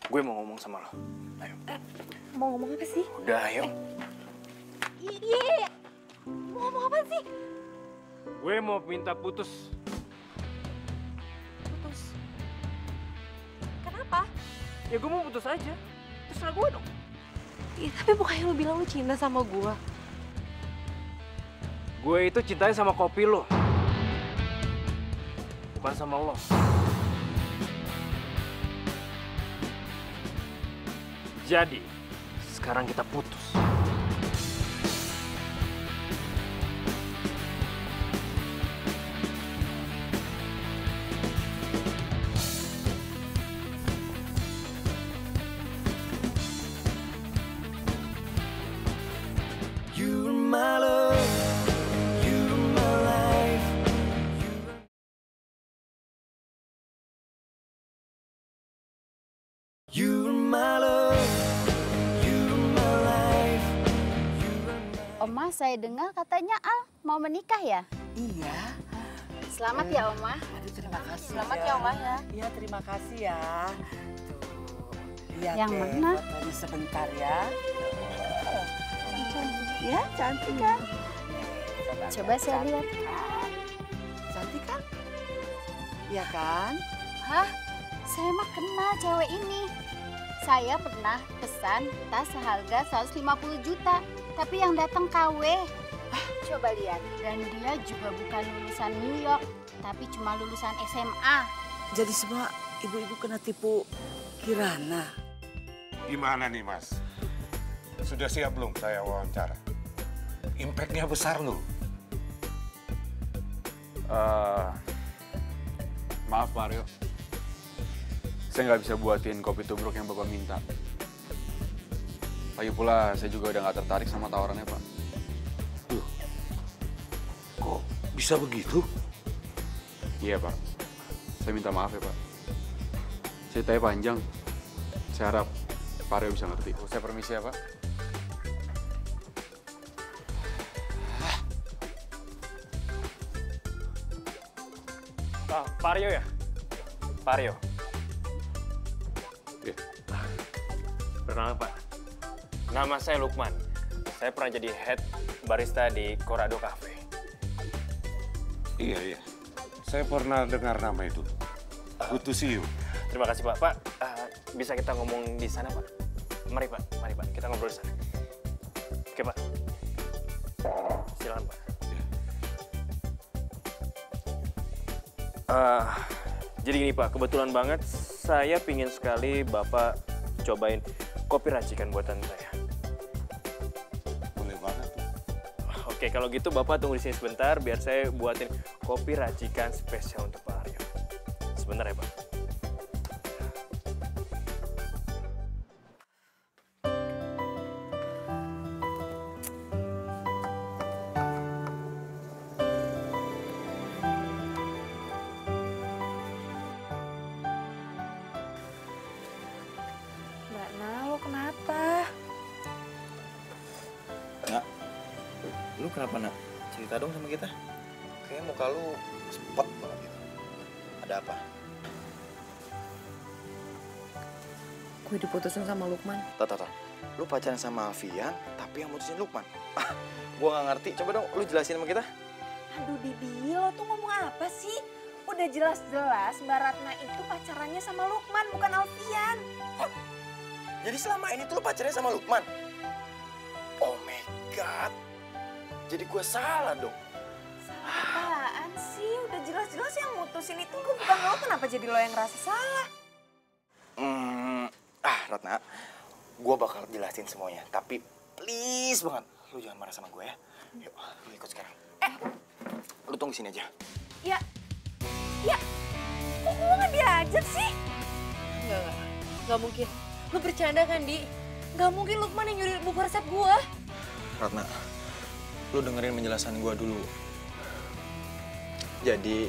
gue mau ngomong sama lo. Ayo. Mau ngomong apa sih? Udah, ayo. Iya. Mau ngomong apa sih? Gue mau minta putus. Putus. Kenapa? Ya gue mau putus aja. Terserah gue dong. Iya, tapi bukannya lu bilang lu cinta sama gue. Gue itu cintanya sama kopi lo. Bukan sama lo. Jadi, sekarang kita putus. You're my love, you're my life. You're my love. Oma, saya dengar katanya Al mau menikah ya? Iya. Selamat ya, Oma. Aduh, terima kasih. Selamat ya, Oma ya. Iya, terima kasih ya. Tuh. Lihat Yang deh, mana? fotonya sebentar ya. Ya, cantik kan? Coba saya lihat. Cantik kan? Iya kan? Hah? Saya mah kenal cewek ini. Saya pernah pesan tas seharga 150 juta, tapi yang datang KW. Coba lihat, dan dia juga bukan lulusan New York, tapi cuma lulusan SMA. Jadi semua ibu-ibu kena tipu Kirana. Gimana nih, Mas? Sudah siap belum saya wawancara? Impact-nya besar loh. Maaf Pak Aryo, saya nggak bisa buatin kopi tubruk yang Bapak minta. Lagi pula saya juga udah nggak tertarik sama tawarannya Pak. Kok bisa begitu? Iya Pak, saya minta maaf ya Pak. Ceritanya panjang, saya harap Pak Aryo bisa ngerti. Saya permisi ya Pak. Pak Aryo ya? Pak Aryo. Iya. Perkenalkan Pak, nama saya Lukman. Saya pernah jadi head barista di Corrado Cafe. Iya. Saya pernah dengar nama itu. Good to see you. Terima kasih Pak. Pak, bisa kita ngomong di sana Pak? Mari Pak, kita ngobrol di sana. Oke Pak. Silakan Pak. Jadi gini Pak, kebetulan banget saya pingin sekali Bapak cobain kopi racikan buatan saya. Boleh banget. Oke, kalau gitu Bapak tunggu di sini sebentar biar saya buatin kopi racikan spesial untuk Pak Aryo. Sebentar ya Pak. Mbak Na, lo kenapa? Nak, lu kenapa nak? Cerita dong sama kita. Kayaknya muka lu sepet banget gitu. Ada apa? Gue diputusin sama Lukman. Tata. Lu pacaran sama Alfian, tapi yang mutusin Lukman. Gua nggak ngerti. Coba dong, lu jelasin sama kita. Aduh Bibi, lo tuh ngomong apa sih? Udah jelas-jelas Mbak Ratna itu pacarannya sama Lukman, bukan Alfian. Jadi selama ini tuh lu pacarnya sama Lukman? Oh my God. Jadi gue salah dong. Apaan sih? Udah jelas-jelas yang mutusin itu gue bukan lo, kenapa jadi lo yang ngerasa salah? Ratna, gue bakal jelasin semuanya. Tapi please banget, lu jangan marah sama gue ya. Yuk, lu ikut sekarang. Lu tunggu sini aja. Ya, kok gue gak diajak sih? Enggak mungkin. Lu bercanda kan, Di? Nggak mungkin Lukman yang nyuri buku resep gua. Ratna, lu dengerin penjelasan gua dulu. Jadi,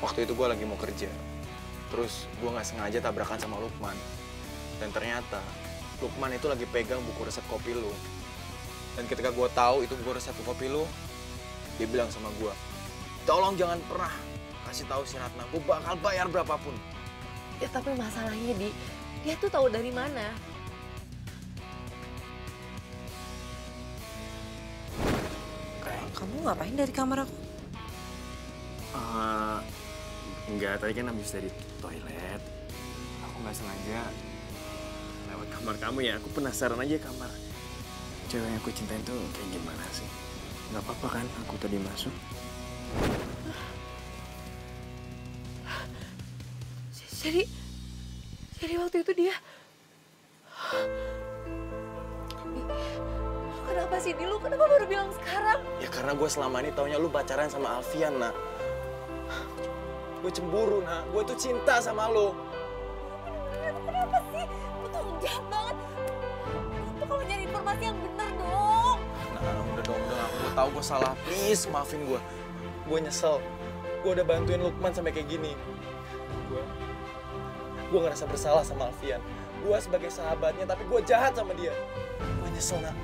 waktu itu gua lagi mau kerja. Terus gua nggak sengaja tabrakan sama Lukman. Dan ternyata Lukman itu lagi pegang buku resep kopi lu. Dan ketika gua tahu itu buku resep kopi lu, dia bilang sama gua, tolong jangan pernah kasih tahu si Ratna, gua bakal bayar berapapun. Ya tapi masalahnya, Di, dia tuh tahu dari mana? Kamu ngapain dari kamar aku? Enggak, tadi kan habis dari toilet. Aku nggak sengaja lewat kamar kamu ya. Aku penasaran aja kamar cewek yang aku cintain tuh kayak gimana sih. Nggak apa-apa kan aku tadi masuk? Jadi waktu itu dia... Kenapa sih, Di? Lu kenapa baru bilang sekarang? Ya karena gue selama ini taunya lu pacaran sama Alfian, nak. Gue cemburu, nak. Gue tuh cinta sama lu. Kenapa sih? Lu tuh jahat banget. Lu tuh kalau nyari informasi yang bener dong. Nah, udah dong. Gue tahu gue salah. Please, maafin gue. Gue nyesel. Gue udah bantuin Lukman sampai kayak gini. Gue ngerasa bersalah sama Alfian. Gue sebagai sahabatnya, tapi gue jahat sama dia. Gue nyesel, nak.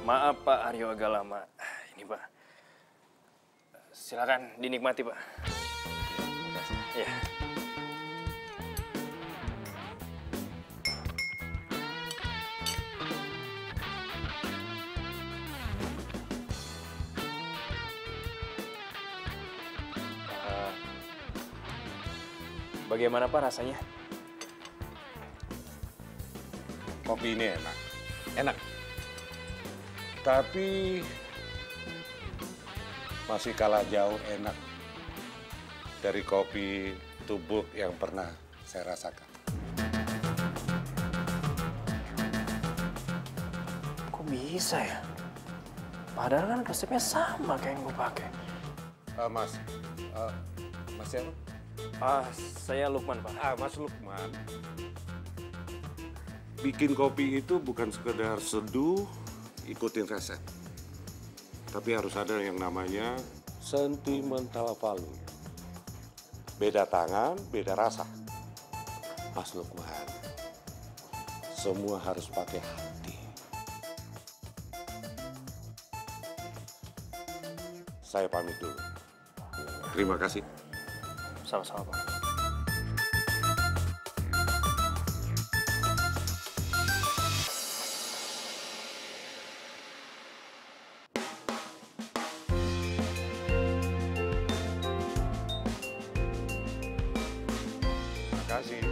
Maaf Pak Aryo agak lama. Ini Pak. Silakan dinikmati Pak. Ya. Bagaimana Pak rasanya? Kopi ini enak. Enak. Tapi masih kalah jauh enak dari kopi tubruk yang pernah saya rasakan. Kok bisa ya? Padahal kan resepnya sama kayak yang gue pakai. Mas siapa? Saya Lukman, Pak. Mas Lukman. Bikin kopi itu bukan sekedar seduh, ikutin resep. Tapi harus ada yang namanya sentimental value. Beda tangan, beda rasa. Mas Lukman, semua harus pakai hati. Saya pamit dulu. Terima kasih. Sama-sama, Pak. Terima kasih.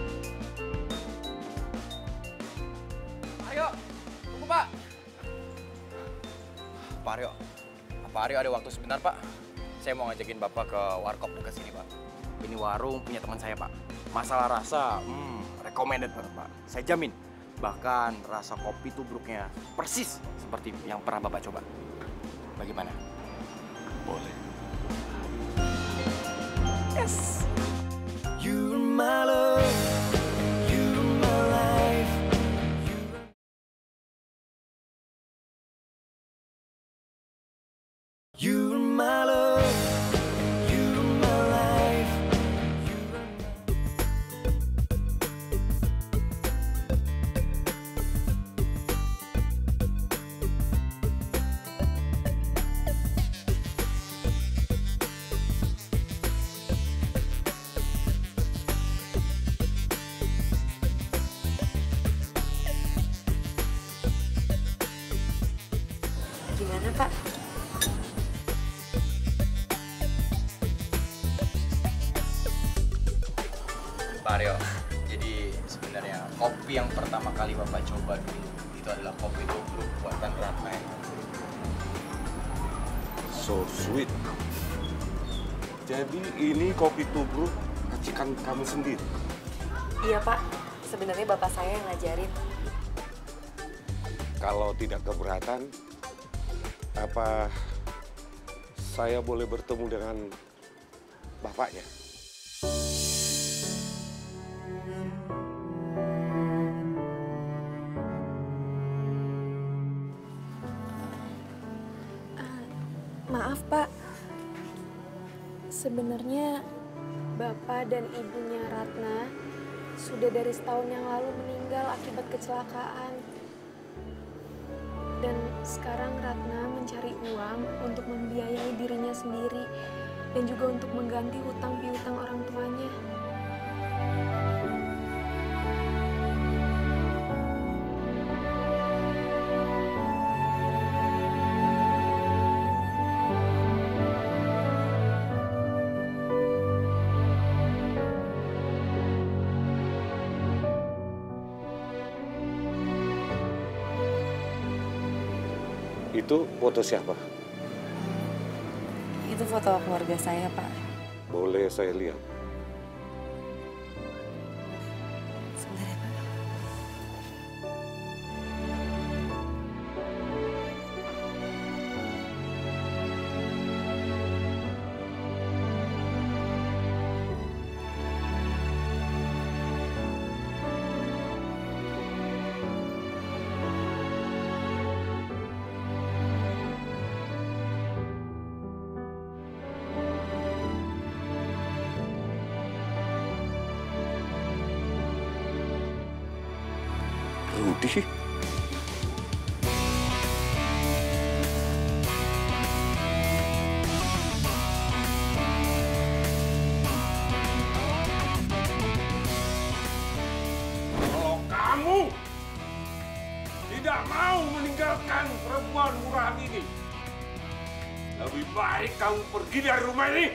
Aryo, tunggu Pak. Pak Aryo, Pak Aryo ada waktu sebentar Pak. Saya mau ngajakin Bapak ke warkop dekat sini Pak. Ini warung punya teman saya Pak. Masalah rasa, recommended banget Pak. Saya jamin. Bahkan rasa kopi tubruknya persis seperti yang pernah Bapak coba. Bagaimana? Boleh. Yes. You're my love, you're my life. You're my love, you're my life. Gimana Pak? Pak Aryo, jadi sebenarnya kopi yang pertama kali Bapak coba dulu itu adalah kopi tubruk buatan Ratna. So sweet. Jadi ini kopi tubruk racikan kamu sendiri? Iya Pak, sebenarnya Bapak saya yang ngajarin. Kalau tidak keberatan, apa saya boleh bertemu dengan bapaknya? Maaf Pak, sebenarnya Bapak dan Ibunya Ratna sudah dari setahun yang lalu meninggal akibat kecelakaan. Dan sekarang Ratna mencari uang untuk membiayai dirinya sendiri dan juga untuk mengganti hutang piutang orang tuanya. Itu foto siapa? Itu foto keluarga saya Pak. Boleh saya lihat? Sebentar ya Pak. Rudi? tidak mau meninggalkan perempuan murahan ini. Lebih baik kamu pergi dari rumah ini.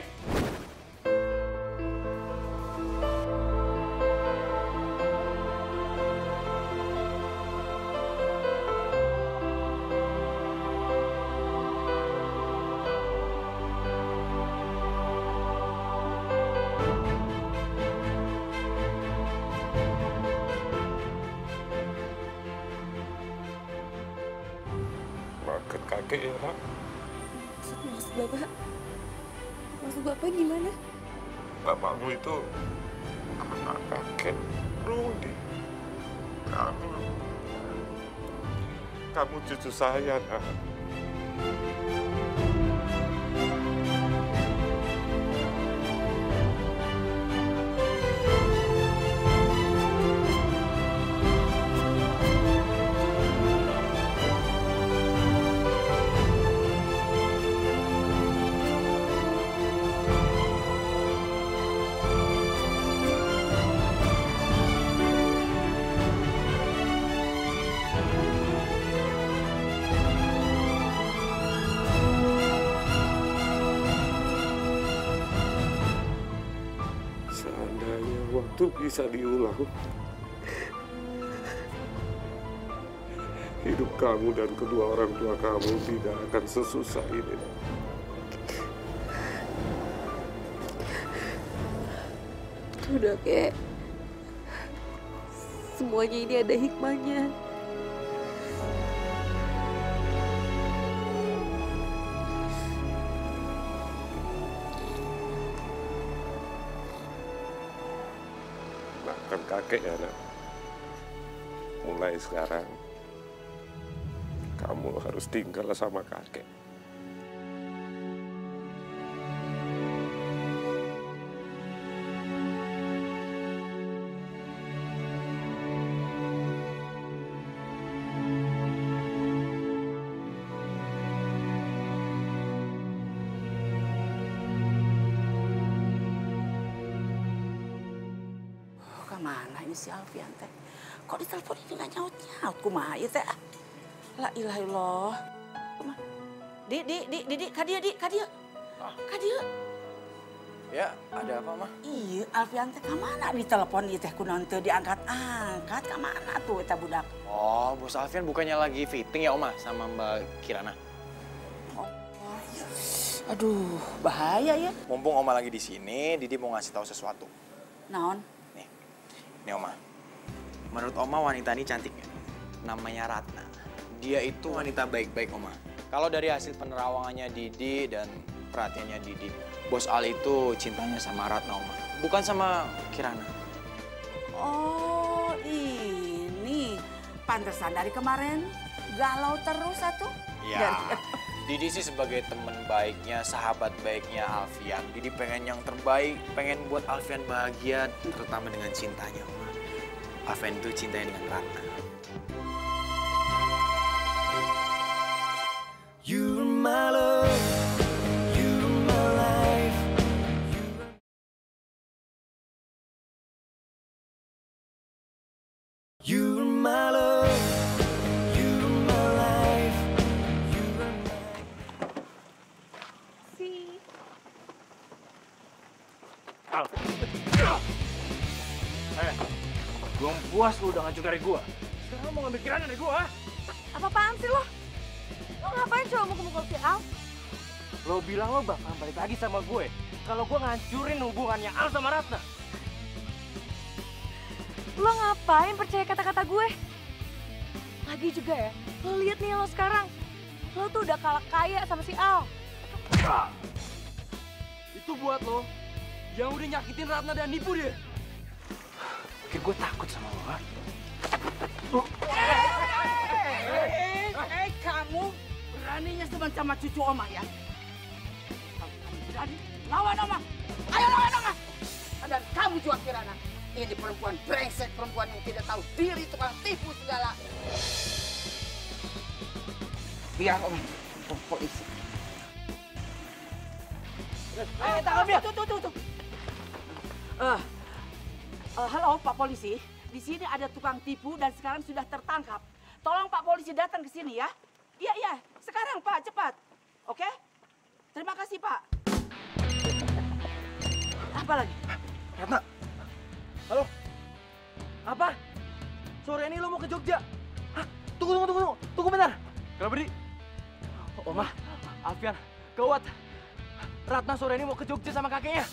Maafkan kakek ya, Nak. Maksud Bapak gimana? Bapakmu itu anak kakek Rudi. Kamu cucu saya, Nak. Seandainya waktu bisa diulang, hidup kamu dan kedua orang tua kamu tidak akan sesusah ini. Udah kayak semuanya ini ada hikmahnya. Maafkan kakek ya, Nak. Mulai sekarang, kamu harus tinggal sama kakek. Kemana ini si Alfian teh? Kok ditelepon ini nggak nyaut-nyaut? Kumaha ieu teh? La ilaha illallah. Kumaha? Di, kadia. Kadia. Ya, ada apa, Mah? Iya, Alfian teh kemana ditelepon ieu teh kunaon teu diangkat-angkat? Kemana tuh eta budak? Oh, Bos Alfian bukannya lagi fitting ya, Oma, sama Mbak Kirana? Aduh, bahaya ya. Mumpung Oma lagi di sini, Didi mau ngasih tahu sesuatu. Naon? Nih, Oma. Menurut Oma wanita ini cantik nggak? Namanya Ratna. Dia itu wanita baik-baik, Oma. Kalau dari hasil penerawangannya Didi dan perhatiannya Didi, Bos Al itu cintanya sama Ratna, Oma. Bukan sama Kirana. Oh, ini. Pantesan dari kemarin galau terus atuh. Ya, Didi sih sebagai teman baiknya, sahabat baiknya Alfian. Didi pengen yang terbaik, pengen buat Alfian bahagia, terutama dengan cintanya, Oma. Alfian itu cintanya dengan Ratna. You're my love, you're my life. You're my love, you're my life. Al. Belum puas lu udah ngacung dari gua. Sekarang mau ngambil Kirana dari gua, ha? Apa-apaan sih lo? Lo ngapain coba mukul-mukul si Al? Lo bilang lo bakal balik lagi sama gue kalau gue ngancurin hubungannya Al sama Ratna. Lo ngapain percaya kata-kata gue? Lagi juga ya, lo lihat nih lo sekarang. Lo tuh udah kalah kaya sama si Al. Itu buat lo yang udah nyakitin Ratna dan nipu dia. Pikir gue takut sama lo, ha? Kamu beraninya sama cucu Oma ya? Kamu berani lawan Oma. Ayo lawan Oma. Dan kamu juga Kirana. Ini perempuan brengsek, perempuan yang tidak tahu diri, tukang tipu segala. Biar Om, polisi. Ayo tangkap dia. Tuh. Halo Pak Polisi, di sini ada tukang tipu dan sekarang sudah tertangkap. tolong Pak polisi datang ke sini ya. Iya, sekarang Pak, cepat. Oke? Terima kasih Pak. Apa lagi? Ratna. Halo. Apa? Sore ini lo mau ke Jogja? Hah? Tunggu bentar. Kenapa, Di? Oma, Alfian, gawat. Ratna sore ini mau ke Jogja sama kakeknya.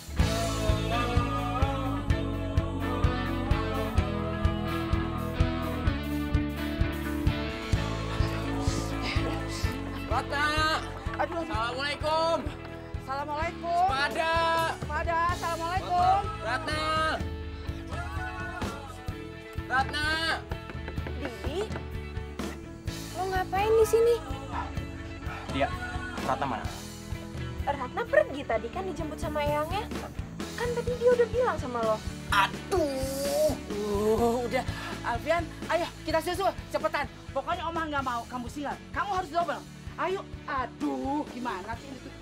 Ratna! Aduh. Assalamualaikum! Assalamualaikum. Pada, assalamualaikum. Ratna! Ratna! Didi, lo ngapain di sini? Dia, Ratna mana? Ratna pergi tadi kan dijemput sama eyangnya. Kan tadi dia udah bilang sama lo. Aduh. Udah. Alfian, ayo kita susul, cepetan. Pokoknya Oma nggak mau kamu single. Kamu harus double. Ayo. Aduh, gimana sih ini tuh?